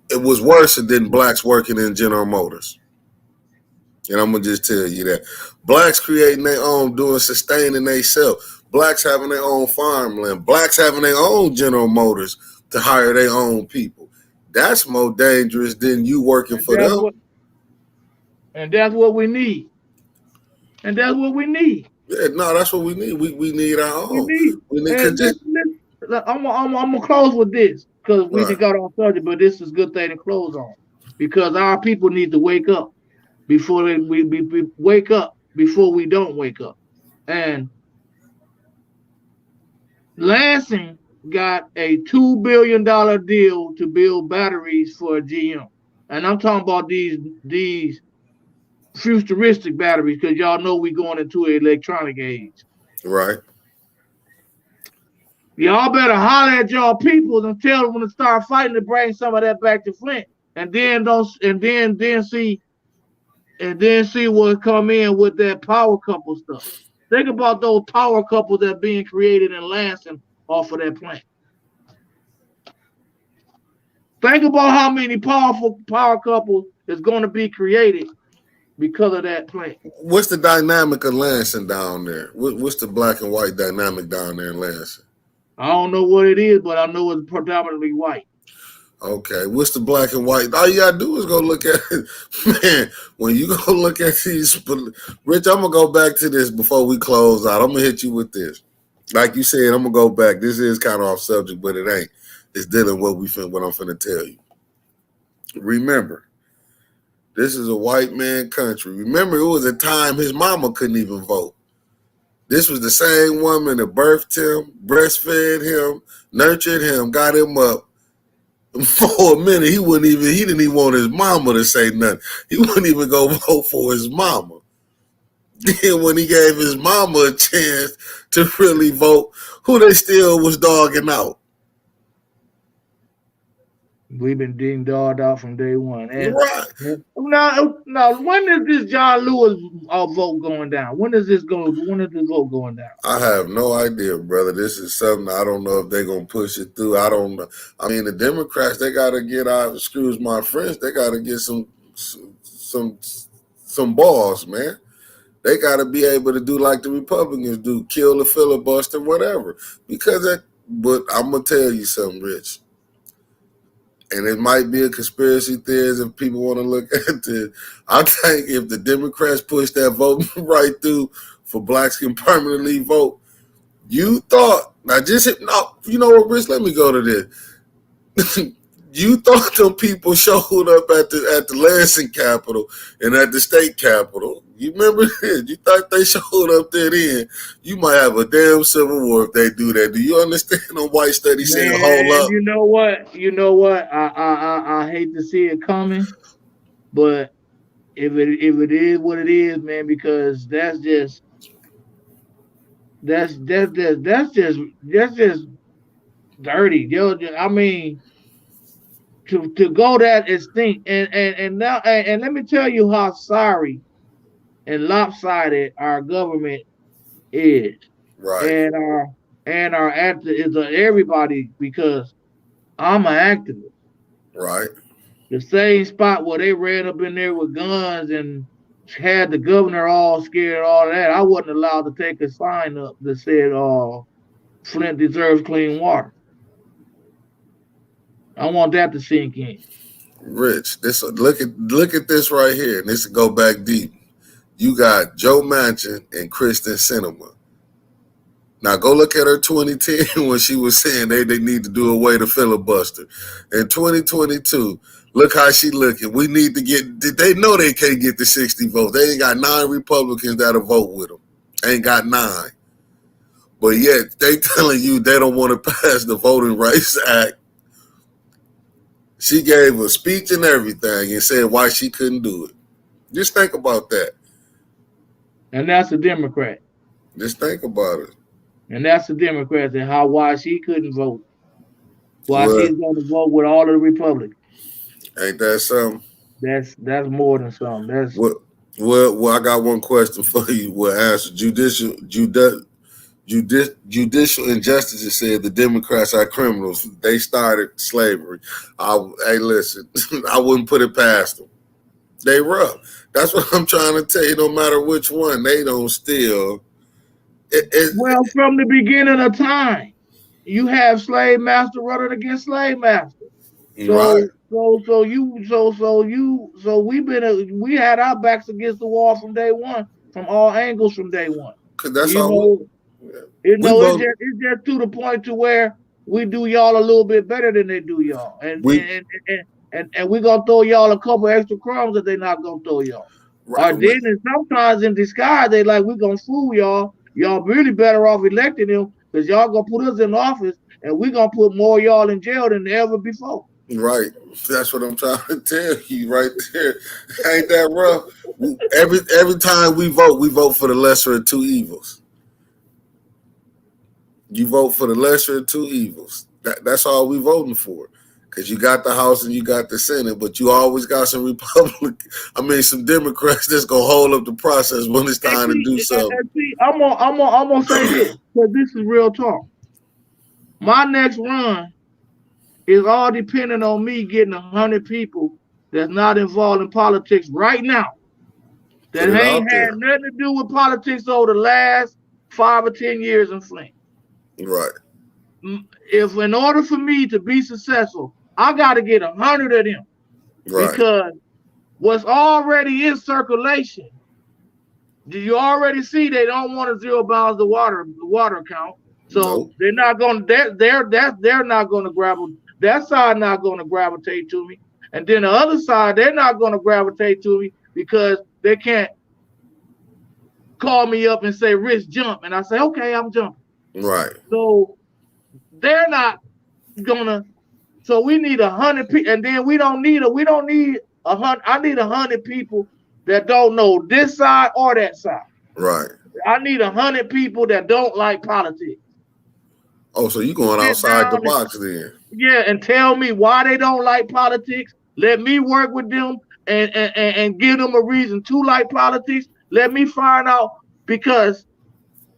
it was worse than blacks working in General Motors. And I'm gonna just tell you that blacks creating their own, doing sustaining themselves. Blacks having their own farmland. Blacks having their own General Motors to hire their own people. That's more dangerous than you working And for that's them. what and that's what we need. And that's what we need. Yeah, no, that's what we need. We need our We own. need. We need And because this I'm gonna close with this because we right. just got off subject, but this is a good thing to close on because our people need to wake up before we wake up before we don't wake up. And Lansing got a $2 billion deal to build batteries for GM, and I'm talking about these futuristic batteries because y'all know we going into an electronic age. Right. Y'all better holler at y'all people and tell them to start fighting to bring some of that back to Flint, and then don't and then see what come in with that power couple stuff. Think about those power couples that are being created in Lansing off of that plant. Think about how many powerful power couples is going to be created because of that plant. What's the dynamic of Lansing down there? What's the black and white dynamic down there in Lansing? I don't know what it is, but I know it's predominantly white. Okay, what's the black and white? All you gotta do is go look at it. Man, when you go look at these, Rich, I'm gonna go back to this before we close out. I'm gonna hit you with this. Like you said, I'm gonna go back. This is kind of off subject, but it ain't. It's dealing with what I'm finna tell you. Remember, this is a white man country. Remember, it was a time his mama couldn't even vote. This was the same woman that birthed him, breastfed him, nurtured him, got him up. For a minute, he didn't even want his mama to say nothing. He wouldn't even go vote for his mama. Then when he gave his mama a chance to really vote, who they still was dogging out? We've been ding dogged out from day one. And Right. now, when is this John Lewis vote going down? When is this going? When is this vote going down? I have no idea, brother. This is something I don't know if they're gonna push it through. I don't know. I mean, the Democrats they gotta get out. Excuse my French. They gotta get some some balls, man. They gotta be able to do like the Republicans do, kill the filibuster, whatever. Because that. But I'm gonna tell you something, Rich. And it might be a conspiracy theory if people want to look at it. I think if the Democrats push that vote right through for blacks can permanently vote, you thought now just no, you know what, Rich? Let me go to this. You thought them people showed up at the Lansing Capitol and at the state capitol. You remember this? You thought they showed up there then. You might have a damn civil war if they do that. Do you understand on white study saying hold Man, up? you know what? You know what? I hate to see it coming, but if it is what it is, man, because that's just dirty. Yo, I mean, to go that extinct, and now, and let me tell you how sorry and lopsided our government is, Right, and our actor is everybody, because I'm an activist. right. The same spot where they ran up in there with guns and had the governor all scared, all that. I wasn't allowed to take a sign up that said, Flint deserves clean water. I want that to sink in. Rich, this look at this right here, and this will go back deep. You got Joe Manchin and Kristen Sinema. Now go look at her 2010 when she was saying they need to do away the filibuster. In 2022, look how she looking. We need to get. They know they can't get the 60 votes. They ain't got 9 Republicans that'll vote with them. Ain't got 9. But yet they telling you they don't want to pass the Voting Rights Act. She gave a speech and everything and said why she couldn't do it. Just think about that. And that's a Democrat. Just think about it. And that's the Democrats, and why she couldn't vote. Why Well, she's going to vote with all of the Republicans. ain't that something? That's more than something. That's Well, I got one question for you. Well, answer judicial injustice said the Democrats are criminals. They started slavery. Hey, listen, I wouldn't put it past them. They rough. That's what I'm trying to tell you. No matter which one, they don't steal. well, from the beginning of time, you have slave master running against slave master. Right. We had our backs against the wall from day one, from all angles from day one. Cause that's You all know, we vote. it's just to the point to where we do y'all a little bit better than they do y'all, We and we gonna throw y'all a couple extra crumbs that they not gonna throw y'all. right. Or then, and sometimes in disguise, they like, we gonna fool y'all. Y'all really better off electing him, because y'all gonna put us in office, and we gonna put more y'all in jail than ever before. Right. That's what I'm trying to tell you right there. Ain't that rough? Every time we vote for the lesser of two evils. You vote for the lesser of two evils. That's all we voting for. Because you got the House and you got the Senate, but you always got some some Democrats that's gonna hold up the process when it's time to do something. I'm gonna say this, because this is real talk. My next run is all depending on me getting 100 people that's not involved in politics right now, Put that it ain't out had there. nothing to do with politics over the last 5 or 10 years in Flint. Right. If in order for me to be successful, I got to get 100 of them, Right. because what's already in circulation, do you already see they don't want to zero balance the water account? So Nope. they're not going to they're not going to gravitate. That side not going to gravitate to me, and then the other side they're not going to gravitate to me, because they can't call me up and say, Rich, jump, and I say, okay, I'm jumping. Right. So they're not gonna. So we need 100 people, and then we don't need 100. I need 100 people that don't know this side or that side. Right. I need 100 people that don't like politics. Oh, so you going Sit outside the down and box then? yeah, and tell me why they don't like politics. Let me work with them and give them a reason to like politics. Let me find out because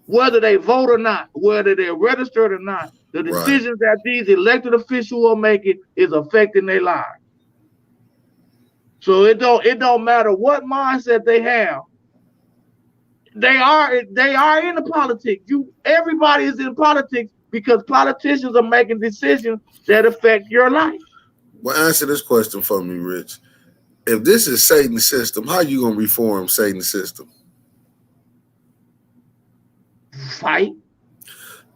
whether they vote or not, whether they're registered or not, the Right. decisions that these elected officials are making is affecting their lives. So it don't matter what mindset they have. They are in the politics. Everybody is in politics because politicians are making decisions that affect your life. Well, answer this question for me, Rich. If this is Satan's system, how you gonna reform Satan's system? Fight.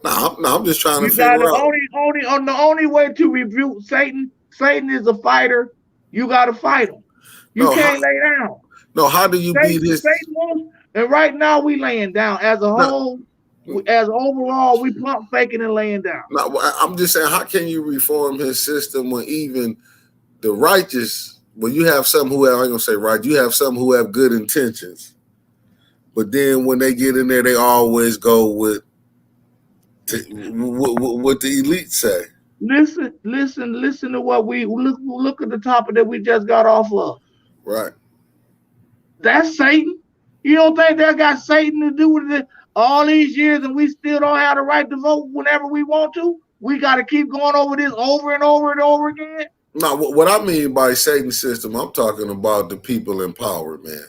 I'm just trying to You got figure the out. only way to rebuke Satan. Satan is a fighter. You got to fight him. You No, how, can't lay down. no, how do you beat his? Satan wants, and right now we laying down as a No, whole. As overall, we pump faking and laying down. no, I'm just saying, how can you reform his system when even the righteous, when you have some who have, I ain't gonna say right, you have some who have good intentions, but then when they get in there, they always go with what the elite say. Listen to what we look at the topic that we just got off of. Right. That's Satan. You don't think that got Satan to do with it all these years and we still don't have the right to vote whenever we want to? We got to keep going over this over and over and over again? No, what I mean by Satan's system, I'm talking about the people in power, man.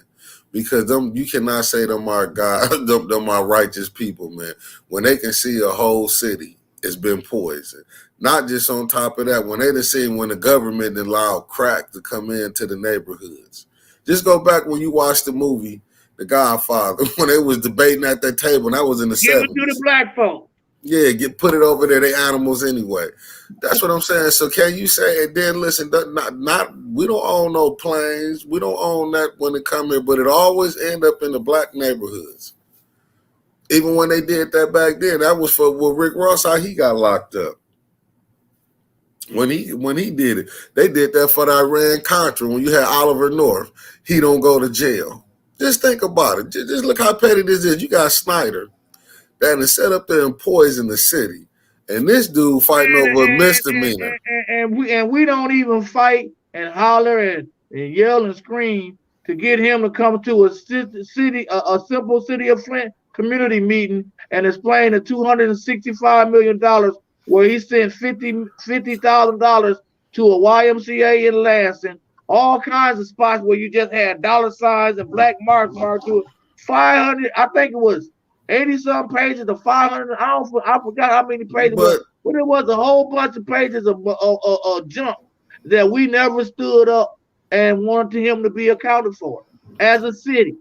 Because them, you cannot say them are God, them are righteous people, man. When they can see a whole city has been poisoned. Not just on top of that, when they done seen when the government allowed crack to come into the neighborhoods. Just go back when you watched the movie The Godfather, when they was debating at that table, and that was in the Give it to the 70s. black folks. Yeah, put it over there. They animals anyway. That's what I'm saying. So can you say? And then listen, not we don't own no planes. We don't own that when it come here, but it always end up in the black neighborhoods. Even when they did that back then, that was for Rick Ross how he got locked up. When he did it, they did that for the Iran Contra. When you had Oliver North, he don't go to jail. Just think about it. Just look how petty this is. You got Snyder that is set up there and poison the city. And this dude fighting And, over a and, misdemeanor. we don't even fight and holler and yell and scream to get him to come to a simple city of Flint community meeting and explain the $265 million where he sent $50,000 to a YMCA in Lansing, all kinds of spots where you just had dollar signs and black marks marked to it. 500, I think it was 80 some pages of 500. I forgot how many pages it was, But but it was a whole bunch of pages of junk that we never stood up and wanted him to be accounted for as a city.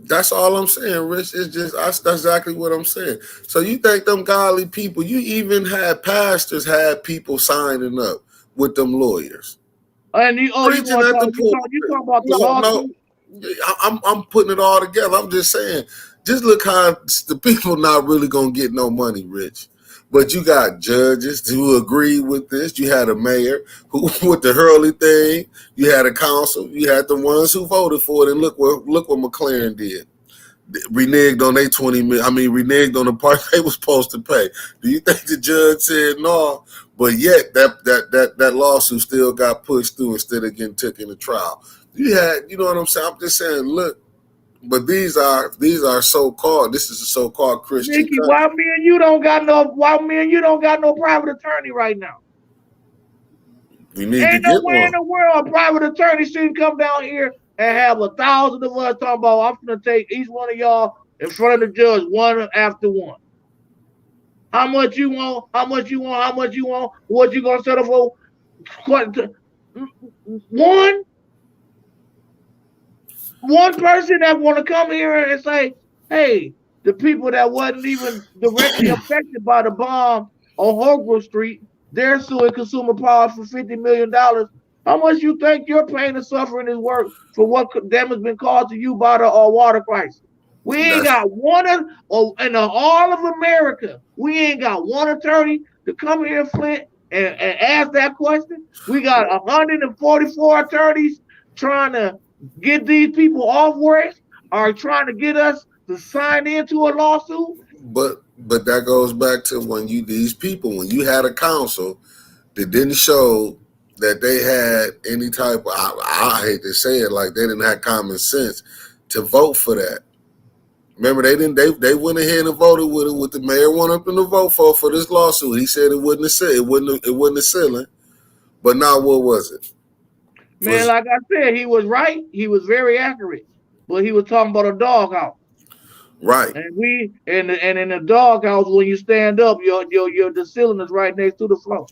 that's all I'm saying, Rich. It's just that's exactly what I'm saying. So you think them godly people, you even had pastors had people signing up with them lawyers. And you Preaching want to at talk? the You pulpit. talk about the No, lawsuit? I'm putting it all together. I'm just saying, just look how the people not really gonna get no money, Rich. But you got judges who agree with this. You had a mayor who with the Hurley thing. You had a council. You had the ones who voted for it. And look what McLaren did. Reneged on their 20 million. I mean, reneged on the part they was supposed to pay. Do you think the judge said no? But yet that lawsuit still got pushed through instead of getting taken to trial. You know what I'm saying? I'm just saying, look, but these are so-called. This is a so-called Christian Nikki, why country. me and you don't got no? Why me and you don't got no private attorney right now? We need to Ain't no get way in one. the world a private attorney shouldn't come down here and have 1,000 of us talking about. I'm gonna take each one of y'all in front of the judge one after one. How much you want? How much you want? How much you want? What you gonna settle for? One one person that want to come here and say, hey, the people that wasn't even directly affected by the bomb on Holbrook Street, they're suing Consumer Power for $50 million. How much you think your pain and suffering is worth for what damage been caused to you by the water crisis? We ain't That's got one in all of America. We ain't got one attorney to come here, Flint, and ask that question. We got 144 attorneys trying to get these people off work, are trying to get us to sign into a lawsuit. but But that goes back to when when you had a council that didn't show that they had any type of, I hate to say it, like they didn't have common sense to vote for that. Remember, they went ahead and voted with it. What the mayor wanted them to vote for this lawsuit. He said it wasn't a ceiling. But now what was it? Man, Was like I said, he was right. He was very accurate. But he was talking about a doghouse. right. And in the doghouse, when you stand up, your the ceiling is right next to the floor.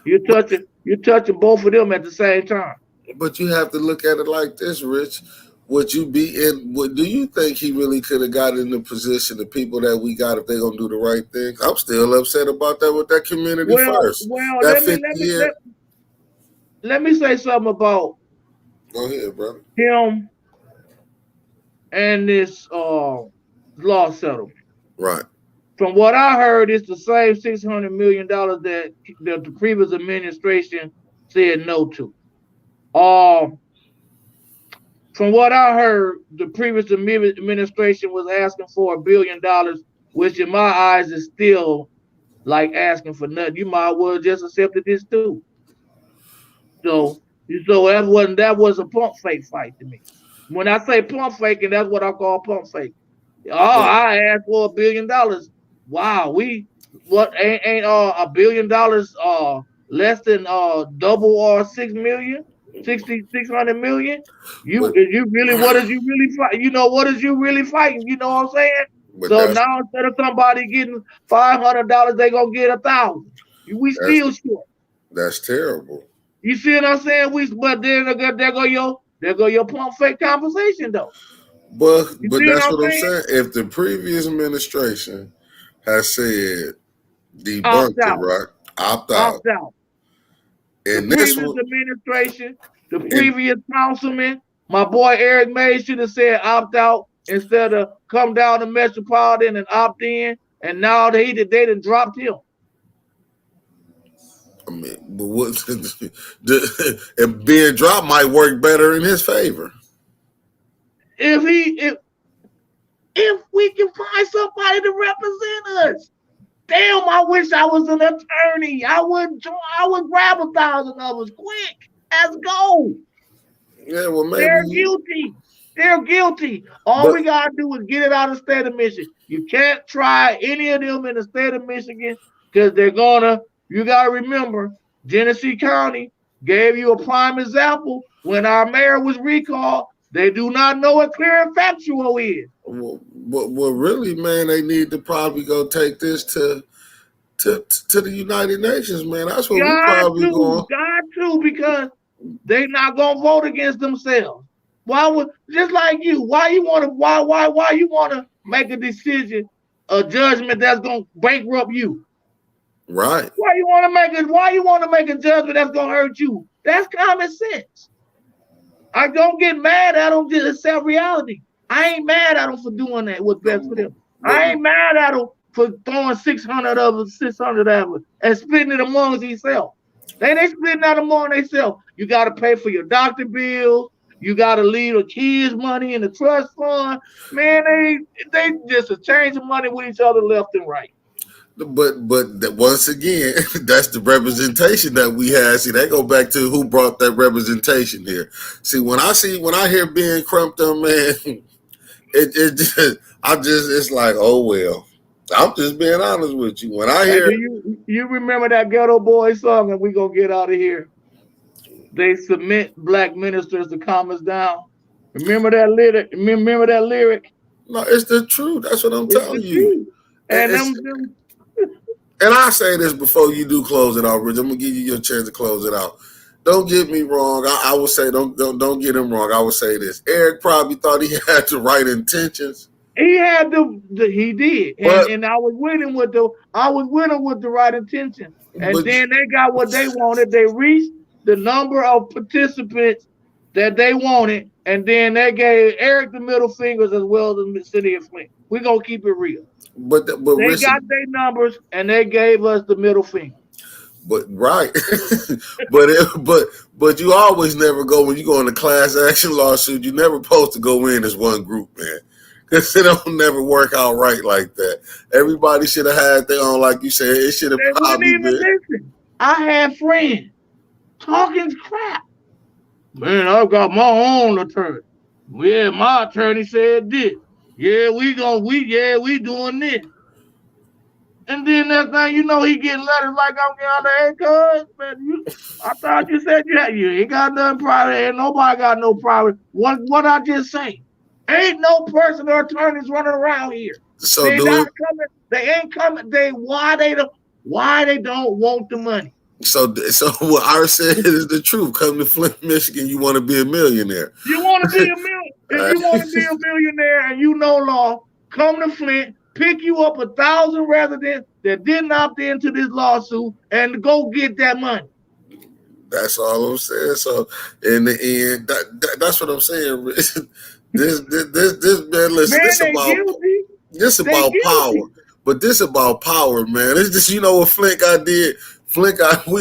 You're touching both of them at the same time. But you have to look at it like this, Rich. Would you be in? What do you think he really could have got in the position? The people that we got, if they're gonna do the right thing, I'm still upset about that with that community Well, first. well, That let me 50 let me year. let, let me say something about Go ahead, brother. him and this law settlement. Right. From what I heard, it's the same $600 million that the previous administration said no to. Um, from what I heard, the previous administration was asking for $1 billion, which in my eyes is still like asking for nothing. You might well just accepted this too. So, so that was a pump fake fight to me. When I say pump faking, that's what I call pump fake. Oh, But I asked for $1 billion. Wow, we what ain't $1 billion less than double or 6 million, 600 million? but You really what is you really fight? You know what is you really fighting? You know what I'm saying? but So now instead of somebody getting $500, they gonna get 1,000. We that's still short. that's terrible. You see what I'm saying? But then there go your pump fake conversation though. You But see what that's I'm what I'm saying? saying. If the previous administration has said Opt debunked it, out, right? Opt out. opt out. The And this previous one, administration, the and previous councilman, my boy Eric May should have said opt out instead of come down to Metropolitan and opt in. And now they done dropped him. I mean, but what and being dropped might work better in his favor. If he if we can find somebody to represent us. Damn, I wish I was an attorney. I would grab 1,000 of us quick. Let's go. Yeah, well, maybe They're you, guilty. They're guilty. All but we gotta do is get it out of the state of Michigan. You can't try any of them in the state of Michigan because they're gonna. You gotta remember, Genesee County gave you a prime example when our mayor was recalled. They do not know what clear and factual is. well, really, man, they need to probably go take this to the United Nations, man. That's what we probably going. Got to, because they not gonna vote against themselves. Why would just like you? Why you wanna make a decision, a judgment that's gonna bankrupt you? Right. Why you wanna make a judgment that's gonna hurt you? That's common sense. I don't get mad at them, just accept reality. I ain't mad at them for doing that what's best for them. But I ain't mad at them for throwing 600 of them and splitting it amongst themselves. They splitting out among themselves. You got to pay for your doctor bills. You got to leave the kids' money in the trust fund. Man, they just exchanging money with each other left and right. once again, that's the representation that we had. See, they go back to who brought that representation here. See, when I hear being crumped up, man, it just it's like, oh well. I'm just being honest with you. When I And hear do you remember that Ghetto Boy song? And we gonna get out of here. They submit black ministers to calm us down. Remember that lyric? Remember that lyric? no, it's the truth. That's what I'm It's the telling you. truth. And It's them and I say this before you do close it out, Rich. I'm gonna give you your chance to close it out. Don't get me wrong. I would say don't get him wrong. I would say this. Eric probably thought he had the right intentions, he had he did, and but and I was with the right intention, and but then they got what they wanted. They reached the number of participants that they wanted, and then they gave Eric the middle fingers as well as the city of Flint. We're gonna keep it real. but They Rich, got their numbers, and they gave us the middle finger. but right, but you always never go when you go in a class action lawsuit. You never supposed to go in as one group, man. because it don't never work out right like that. Everybody should have had their own, like you said. It should have They wouldn't probably even been. listen. I had friends talking crap. Man, I've got my own attorney. Yeah, my attorney said this. Yeah, we doing this. And then next thing you know, he getting letters like I'm getting hey, cuz, man, I thought you said you ain't got nothing private. Ain't nobody got no private. What I just say? Ain't no personal attorneys running around here. So They do not it. coming. They ain't coming. Why they don't want the money? So what I said is the truth. Come to Flint, Michigan, you want to be a millionaire. You want to be a million? If you want to be a millionaire and you know law, come to Flint, pick you up 1,000 residents that didn't opt into this lawsuit, and go get that money. That's all I'm saying. So in the end, that's what I'm saying. This man, listen, Man, they guilty. this They about power, guilty. but this about power, man. It's just what Flint got did. We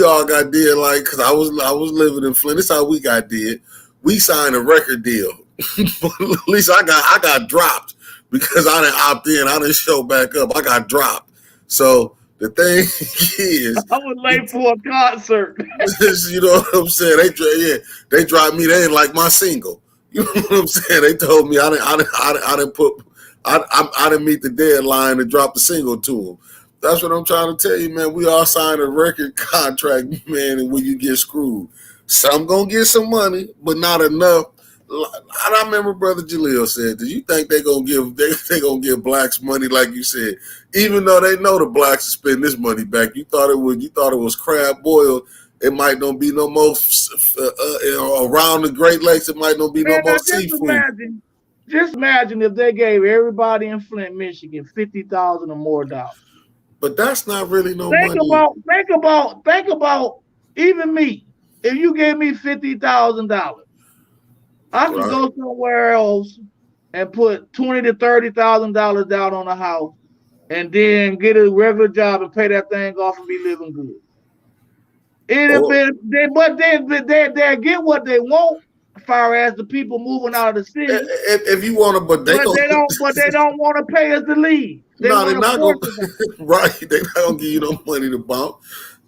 all got did like because I was living in Flint. This how we got did. We signed a record deal. At least I got dropped because I didn't opt in. I didn't show back up. I got dropped. So the thing is, I was late for a concert. you know what I'm saying? They dropped me. They didn't like my single. You know what I'm saying? They told me I didn't meet the deadline to drop the single to them. That's what I'm trying to tell you, man. We all signed a record contract, man, and when you get screwed, some gonna get some money, but not enough. And I remember Brother Jaleel said, "Do you think they gonna give blacks money like you said, even though they know the blacks will spend this money back? You thought it was crab boiled. It might not be no more around the Great Lakes. It might not be no Man, now more seafood. just imagine if they gave everybody in Flint, Michigan, 50,000 or more dollars. But that's not really no Think money, about, think about even me. If you gave me $50,000, I could right? go somewhere else and put $20,000 to $30,000 down on a house, and then get a regular job and pay that thing off and be living good. It'd have Or been, they get what they want, as far as the people moving out of the city, if you want to, but they but go. they don't want to pay us to leave. They No, they're want to not force gonna. us out. Right? They're not gonna give you no money to bump,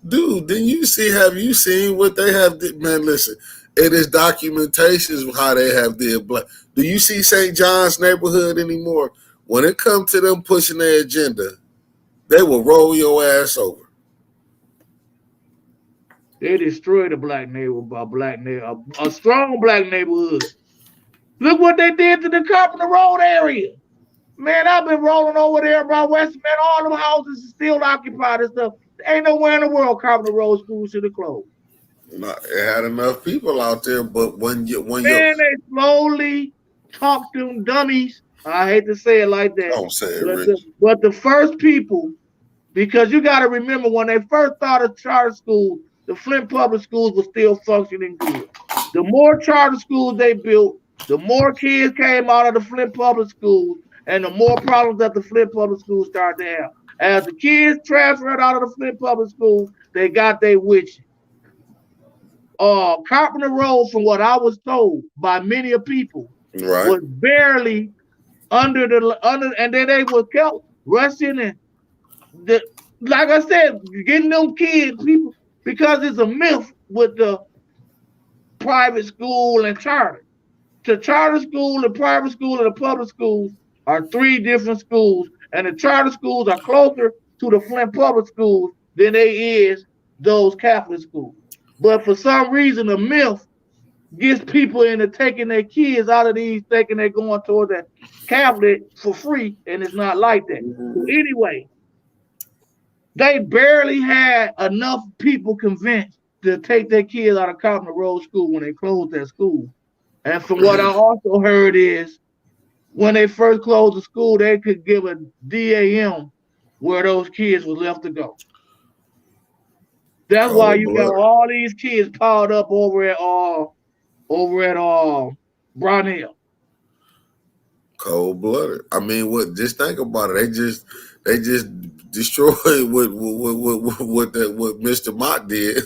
dude. Then you see? Have you seen what they have? Man, listen. It is documentations of how they have their black. Do you see St. John's neighborhood anymore? When it comes to them pushing their agenda, they will roll your ass over. They destroyed a a strong black neighborhood. Look what they did to the Carpenter Road area. Man, I've been rolling over there by West, man. All them houses are still occupied and stuff. Ain't nowhere in the world Carpenter Road school should have closed. It had enough people out there, but when you Man, they slowly talk them dummies. I hate to say it like that. don't say it, But Rich. the first people, because you got to remember when they first started charter schools, the Flint public schools were still functioning good. The more charter schools they built, the more kids came out of the Flint public schools, and the more problems that the Flint public schools started to have. As the kids transferred out of the Flint public schools, they got their witches. Carpenter Road, from what I was told by many of people, Right? was barely under, and then they were kept rushing and the like I said, getting them kids people, because it's a myth with the private school and charter. The charter school, the private school, and the public schools are three different schools, and the charter schools are closer to the Flint public schools than they is those Catholic schools. But for some reason, the myth gets people into taking their kids out of these, thinking they're going toward the Catholic for free, and it's not like that. So anyway, they barely had enough people convinced to take their kids out of Carpenter Road School when they closed that school. And from what I also heard is when they first closed the school, they could give a DAM where those kids were left to go. That's why Cold you got blooded. all these kids piled up over at Brownhill. Cold blooded. I mean, what? Just think about it. They just destroyed what Mr. Mott did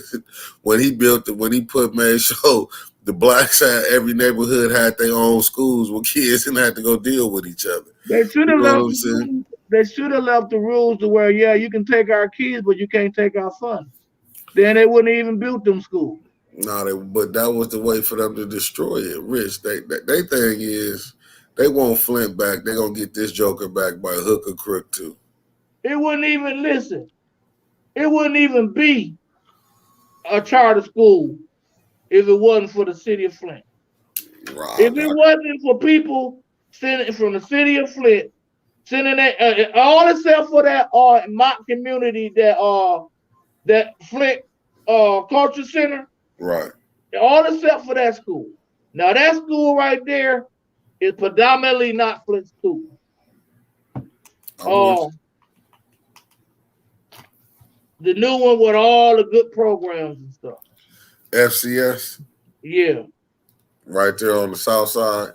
when he built it. When he made sure the blacks had every neighborhood had their own schools with kids and had to go deal with each other. They should You have know what left I'm the saying? rules. They should have left the rules to where, yeah, you can take our kids, but you can't take our funds. Then they wouldn't even built them schools. No, but that was the way for them to destroy it. Rich, they thing is, they want Flint back. They gonna get this Joker back by hook or crook too. It wouldn't even listen. It wouldn't even be a charter school if it wasn't for the city of Flint. If Right, it wasn't for people sending from the city of Flint, sending that all except for that mock community that Flint culture center, right. all except for that school. Now that school right there is predominantly not Flint school. I'm with Uh, the new one with all the good programs and stuff. you. FCS Yeah, right there on the south side,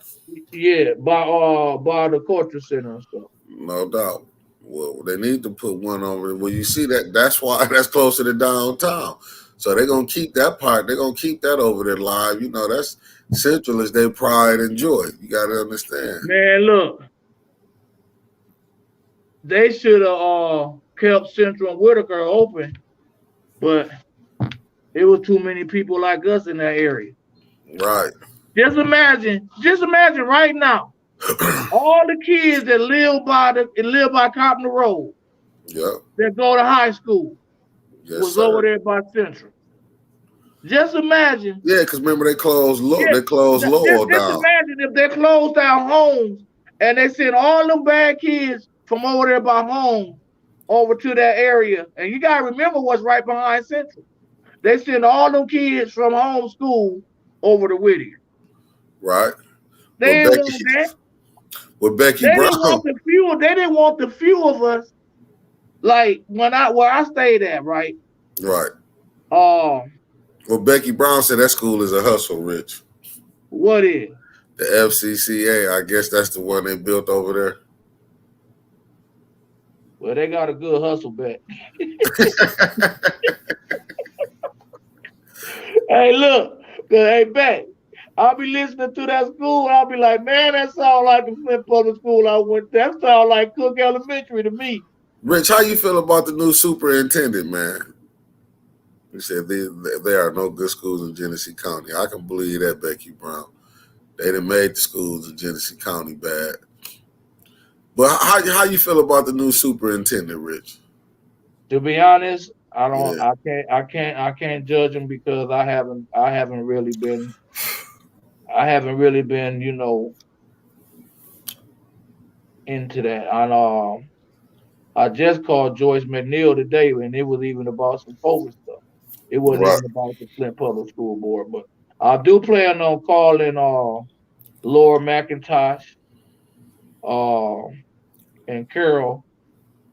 yeah, by the culture center and stuff. no doubt. Well, they need to put one over. Well, you see that? That's why that's closer to downtown. So they're gonna keep that part. They're gonna keep that over there live. You know, that's Central is their pride and joy. You got to understand. Man, look, they should have kept Central and Whitaker open, but it was too many people like us in that area. Right. Just imagine right now, all the kids that live by Carpenter Road Yep. that go to high school Yes, was over sir. there by Central. Just imagine, Yeah, because remember they closed yeah, They closed Lowell just down. imagine if they closed down homes and they sent all them bad kids from over there by home over to that area. And you gotta remember what's right behind Central. They send all them kids from home school over to Whittier. Right. With They didn't Becky want that. with Becky They didn't Brown. want the few. They didn't want the few of us. Like where I stayed at, right? Right. Um, Well, Becky Brown said that school is a hustle, Rich. what is? The FCCA, I guess that's the one they built over there. Well, they got a good hustle back. Hey, look, hey, back. I'll be listening to that school. And I'll be like, man, that sounds like the Flint Public School I went to. That sounds like Cook Elementary to me. Rich, how you feel about the new superintendent, man? He said there are no good schools in Genesee County. I can believe that, Becky Brown. They done made the schools in Genesee County bad. But how you feel about the new superintendent, Rich? To be honest, Yeah. I can't judge them because I haven't really been, into that. And I just called Joyce McNeil today, and it was even about some COVID stuff. It wasn't Right. even about the Flint Public School Board, but I do plan on calling Laura McIntosh uh, and Carol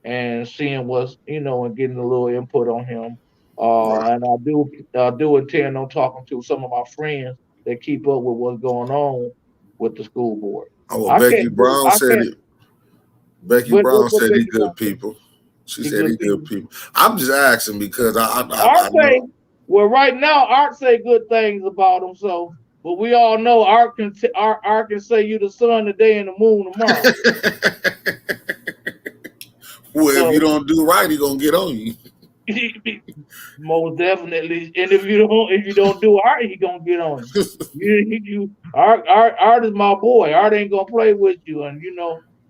and seeing and getting a little input on him. Right. And I do intend on talking to some of my friends that keep up with what's going on with the school board. Oh, well, I can't do I can't Becky Brown what said he Becky good Brown say? people. She He said good he good people. people. I'm just asking because Art I say, know. well, right now Art say good things about him. So, but we all know Art can say you the sun today and the moon tomorrow. Well, if you So don't do right, he gonna get on you. most definitely. And if you don't do Art, he gonna get on you. Art is my boy. Art ain't gonna play with you. And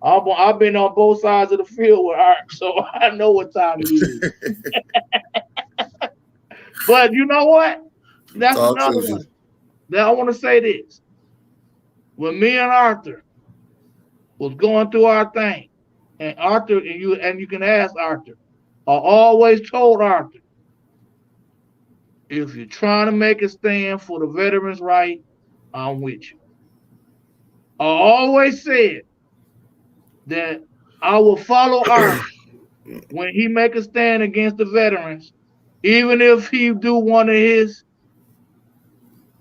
I've been on both sides of the field with Art, so I know what time it is. But you know what? That's Talk to another me. one. Now I want to say this. When me and Arthur was going through our thing, and Arthur and you can ask Arthur, I always told Arthur, if you're trying to make a stand for the veterans' right, I'm with you. I always said that I will follow Arthur when he make a stand against the veterans, even if he do one of his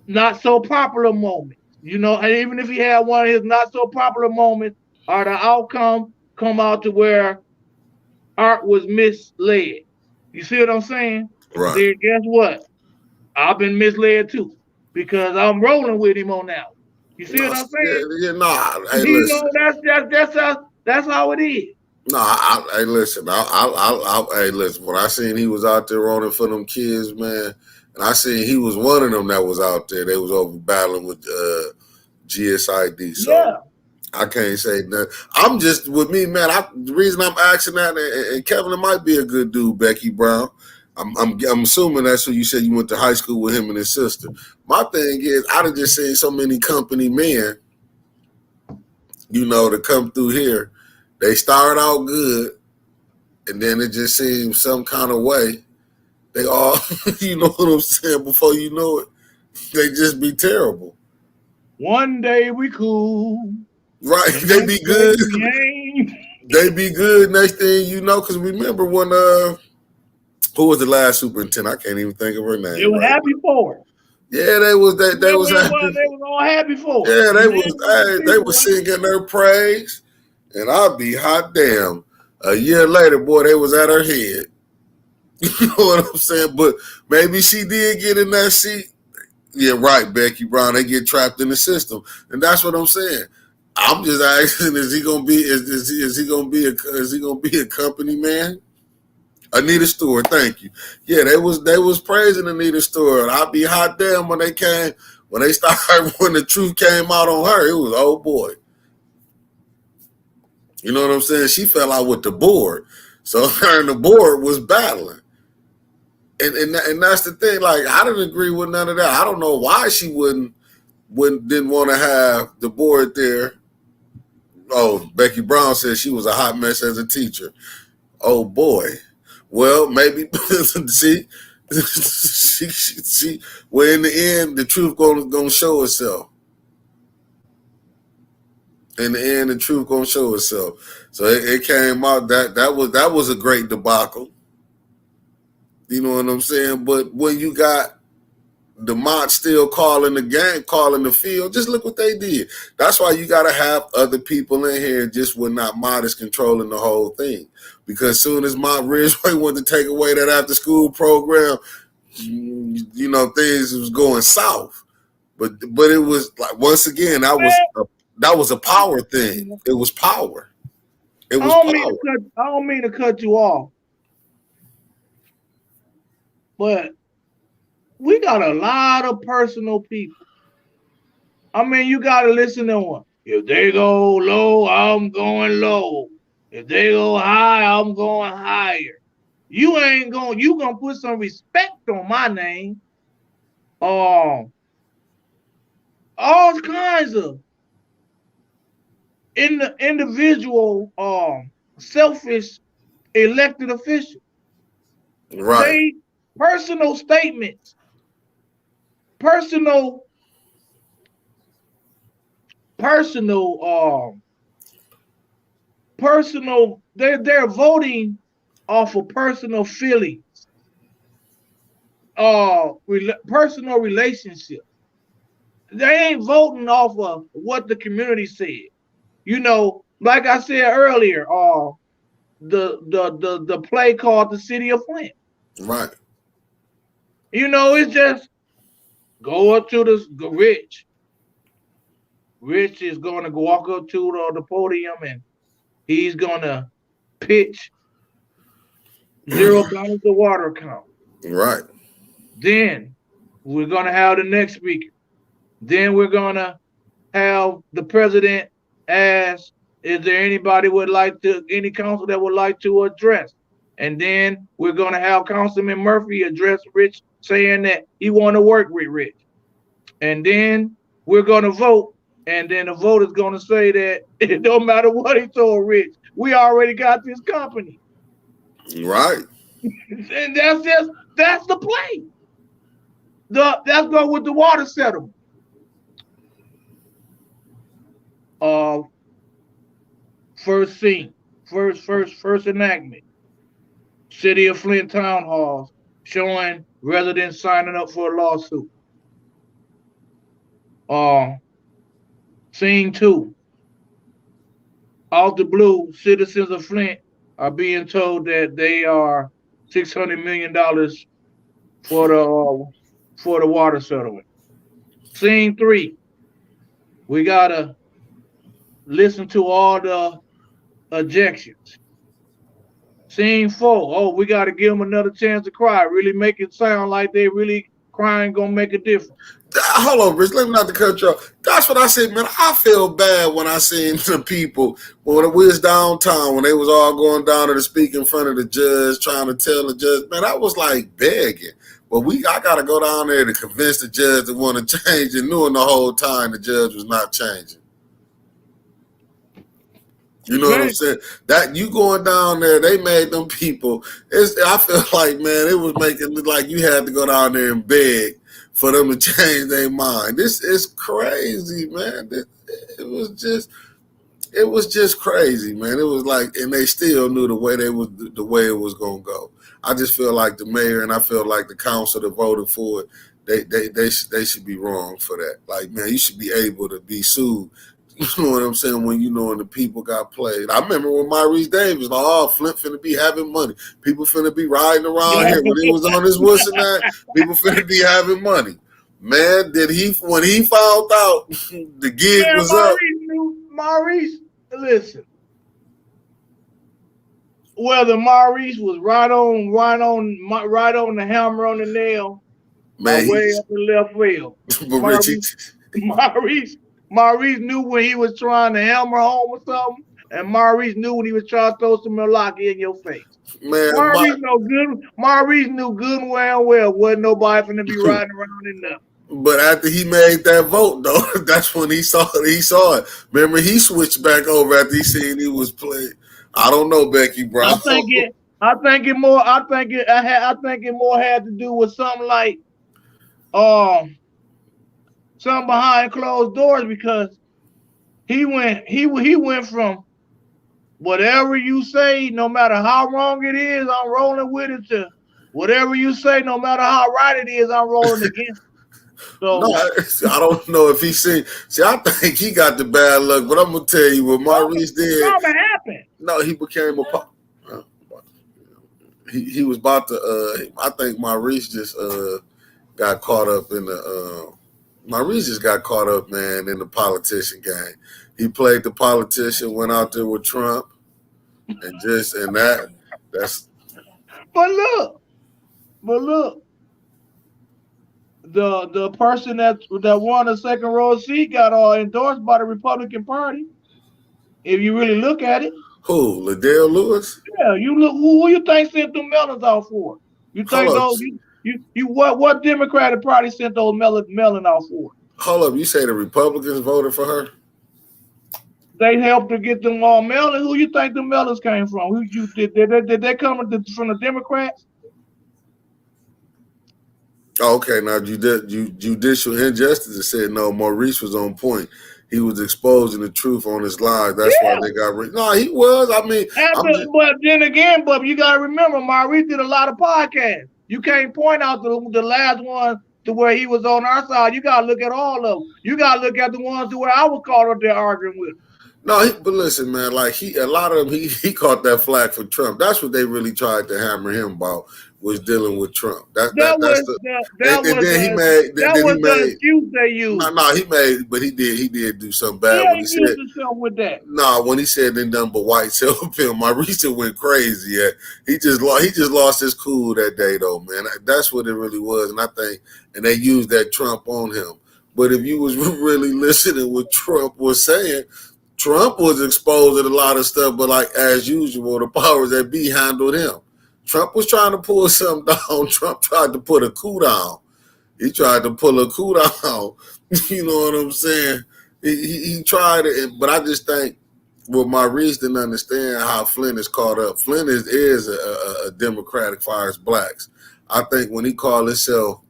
not so popular moments. And even if he had one of his not so popular moments, or the outcome come out to where Art was misled. You see what I'm saying? Right. Then guess what? I've been misled too. because I'm rolling with him on that. You see No, what I'm yeah, saying? yeah, nah. Hey, You listen. know, that's how it is. No, hey, listen. Hey, listen. When I seen he was out there running for them kids, man, and I seen he was one of them that was out there. They was over battling with GSID. So Yeah. I can't say that. I'm just with me, man. The reason I'm asking that, and Kevin, it might be a good dude, Becky Brown. I'm assuming that's who you said you went to high school with him and his sister. My thing is, I done just seen so many company men, to come through here. They start out good, and then it just seems some kind of way. They all, you know what I'm saying? Before you know it, they just be terrible. One day we cool, Right? the They next be day good. we ain't. They be good. Next thing you know, because remember when who was the last superintendent? I can't even think of her They name were right happy now. for it. Yeah, they Remember was it was happy. they was all happy for it. Yeah, The names of the they people, was right? singing their praise, and I'd be hot damn. A year later, boy, they was at her head. You know what I'm saying? But maybe she did get in that seat. Yeah, right, Becky Brown. They get trapped in the system, and that's what I'm saying. I'm just asking: Is he gonna be? Is he gonna be a? Is he gonna be a company man? Anita Stewart, thank you. Yeah, they was praising Anita Stewart. I'd be hot damn when they started when the truth came out on her. It was oh boy. You know what I'm saying? She fell out with the board, so her and the board was battling. And that's the thing. Like I didn't agree with none of that. I don't know why she wouldn't didn't want to have the board there. Oh, Becky Brown said she was a hot mess as a teacher. Oh boy. Well, maybe see, she, well, in the end, the truth gonna show itself. In the end, the truth gonna show itself. So it came out that was a great debacle. You know what I'm saying? But when you got the Mont still calling the game, calling the field. Just look what they did. That's why you got to have other people in here just when not Mott is controlling the whole thing. Because soon as Mont Ridgeway wanted to take away that after school program, things was going south. But it was like once again that was a power thing. It was power. It was power. I don't mean to cut you off, but we got a lot of personal people. I mean, you got to listen to one. If they go low, I'm going low. If they go high, I'm going higher. You gonna put some respect on my name. Um, all kinds of in the individual selfish elected officials. Right. They personal statements, personal, personal, personal. They're voting off of personal feelings, personal relationships. They ain't voting off of what the community said. Like I said earlier, the play called the City of Flint. Right. It's just go up to the Rich. Rich is going to walk up to the podium and he's going to pitch $0 the water account. Right. Then we're going to have the next speaker. Then we're going to have the president ask, is there any council that would like to address? And then we're going to have Councilman Murphy address Rich, saying that he want to work with Rich. And then we're going to vote. And then the vote is going to say that it don't matter what he told Rich, we already got this company. Right. And that's the play. That's going with the water settlement. Uh, first scene, first enactment. City of Flint town halls showing residents signing up for a lawsuit. Uh, Scene two, out the blue, citizens of Flint are being told that they are $600 million for the water settlement. Scene three, we gotta listen to all the ejections. Scene four, oh, we gotta give them another chance to cry. Really make it sound like they really crying gonna make a difference. Hold on, Rich. Let me not to cut you off. That's what I said, man. I feel bad when I seen the people when we was downtown when they was all going down to speak in front of the judge, trying to tell the judge. Man, I was like begging. But I gotta go down there to convince the judge to want to change, and knowing the whole time the judge was not changing. You know what I'm Okay. saying? That you going down there, they made them people. I feel like, man, it was making it like you had to go down there and beg for them to change their mind. This is crazy, man. It was just, it was just crazy, man. It was like, and they still knew the way it was gonna go. I just feel like the mayor and I feel like the council that voted for it, they should be wrong for that. Like, man, you should be able to be sued. You know what I'm saying? When you know when the people got played. I remember when Maurice Davis, like, oh, Flint finna be having money. People finna be riding around Yeah. here. When he was on his what's and that, people finna be having money. Man, when he found out the gig Man, was up. Maurice, listen. Whether Maurice was right on the hammer on the nail or Man, way up in left field. but Richie, Maurice, Maurice, Maurice knew when he was trying to hammer home or something, and Maurice knew when he was trying to throw some Milwaukee in your face. man, Maurice know good. Maurice knew good and well wasn't nobody finna be riding around in nothing. but after he made that vote, though, that's when he saw it. He saw it. Remember, he switched back over after he seen he was played. I don't know, Becky I Brown. think it. I think it more had to do with something like um something behind closed doors because he went from whatever you say, no matter how wrong it is, I'm rolling with it to whatever you say, no matter how right it is, I'm rolling against it. No, So I don't know if he seen. See, I think he got the bad luck, but I'm gonna tell you what Maurice did. something happened. No, he became a pop. He was about to. I think Maurice just got caught up in the. Maurice just got caught up, man, in the politician game. He played the politician, went out there with Trump, and that's But look, the person that won the second row seat got endorsed by the Republican Party. If you really look at it, who Liddell Lewis. yeah, you look who you think sent them melons out for? You Hold think up, those you what Democratic Party sent those melon out for? hold up. You say the Republicans voted for her? They helped to get them all melons. Who you think the melons came from? Who you did they come from the Democrats? Oh, okay, now judicial injustice said no. Maurice was on point. He was exposing the truth on his live. That's why Yeah. they got rid. No, he was. I mean, I'm just But then again, but you gotta remember, Maurice did a lot of podcasts. You can't point out the last one to where he was on our side. You gotta look at all of them. You gotta look at the ones to where I was caught up there arguing with. no. But listen, man. Like a lot of them, he caught that flag for Trump. That's what they really tried to hammer him about was dealing with Trump. That's the. And then he made. that Then he was the made. excuse they used. No, he made. But he did do something bad Yeah, when he he said. used himself with that. No, when he said then nothing but white self him, my recent went crazy. Yeah, he just lost his cool that day though, man. That's what it really was, and I think, and they used that Trump on him. But if you was really listening what Trump was saying, Trump was exposing a lot of stuff, but like as usual, the powers that be handled him. Trump was trying to pull something down. Trump tried to put a coup down. He tried to pull a coup down. You know what I'm saying? He tried it, but I just think what Maurice didn't understand how Flint is caught up. Flint is a Democratic far as blacks. I think when he called himself,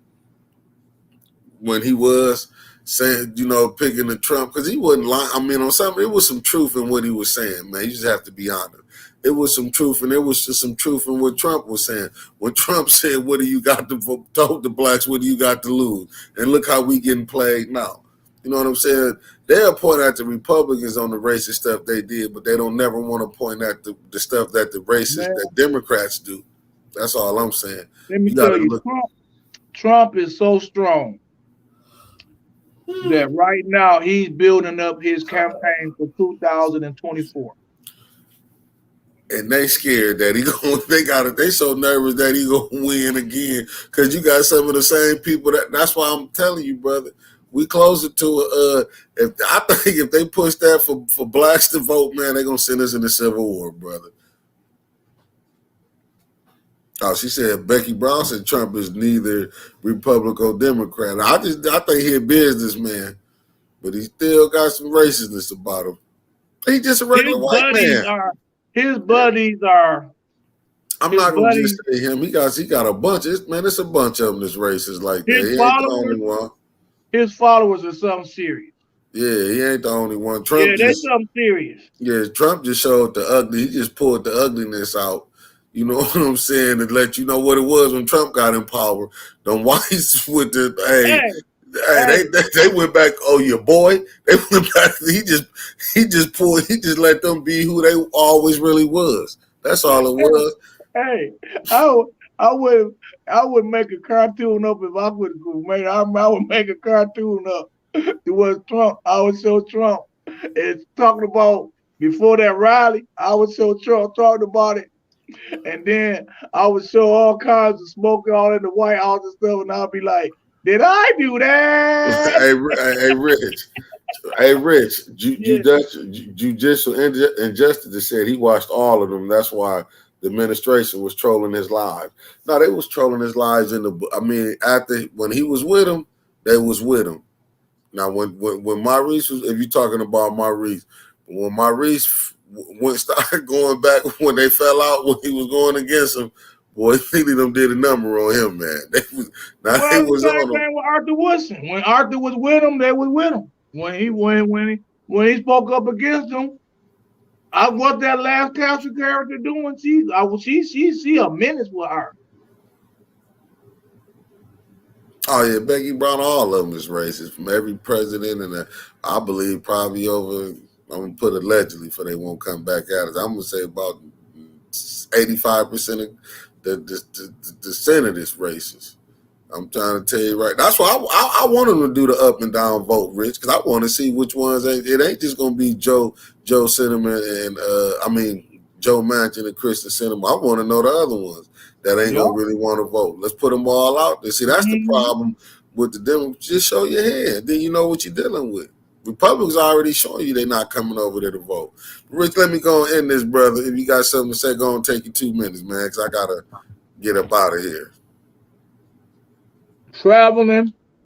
when he was saying, picking the Trump, because he wasn't lying. I mean, on something, it was some truth in what he was saying, man. You just have to be honest. It was some truth, and it was just some truth in what Trump was saying. When Trump said, "What do you got to vote?" Told the blacks, "What do you got to lose?" And look how we getting played now. You know what I'm saying? They'll point at the Republicans on the racist stuff they did, but they don't never want to point at the stuff that the racist Man, that Democrats do. That's all I'm saying. let me You got tell to you, look. Trump is so strong. that right now he's building up his campaign for 2024. And they scared that he going. They got it. They so nervous that he gonna win again because you got some of the same people. That's why I'm telling you, brother. We closer to if I think if they push that for blacks to vote, man, they gonna send us in the civil war, brother. Oh, she said Becky Brown said Trump is neither Republican or Democrat. I think he a businessman, but he still got some racistness about him. He just a His regular white buddies man. are his buddies are I'm his not gonna just buddies say him. He got a bunch. It's a bunch of them that's racist like that. his He ain't the followers only one. his followers are something serious. Yeah, he ain't the only one. Yeah, they something serious. Trump just showed the ugly. He just pulled the ugliness out. You know what I'm saying? To let you know what it was when Trump got in power. Them whites with the Hey, they went back. Oh, your boy. They went back. He just let them be who they always really was. That's all it hey, was. hey, I would, I would, I would make a cartoon up if I would make. I would make a cartoon up. It was Trump. I would show Trump. It's talking about before that rally. I would show Trump talking about it, and then I would show all kinds of smoke all in the White House and stuff, and I'll be like, "Did I do that?" Rich. Hey, Rich, Yeah, Judicial Injustice said he watched all of them. That's why the administration was trolling his lives. No, they was trolling his lives after when he was with him, they was with him. Now, when Maurice was, if you're talking about Maurice, when Maurice started going back when they fell out when he was going against him, boy, Philly them did a number on him, man. They well, the was same on him. thing with Arthur Woodson. When Arthur was with him, they was with him. When he spoke up against him, I what that last castle character doing? She a menace with her. Oh yeah, Becky Brown, all of them is racist from every president, and I believe probably over. I'm gonna put allegedly, for they won't come back at us. I'm gonna say about 85% of the Senate is racist. I'm trying to tell you right. That's why I want them to do the up and down vote, Rich, because I want to see which ones. It ain't just gonna be Joe Cinnamon and Joe Manchin and Kristen Sinema. I want to know the other ones that ain't Yeah. gonna really want to vote. Let's put them all out there. See, that's the Mm-hmm. problem with the Democrats. Just show your hand, then you know what you're dealing with. Republicans already showing you they're not coming over there to vote. Rich, let me go and end this, brother. If you got something to say, go and take you 2 minutes, man, because I gotta get up out of here. Traveling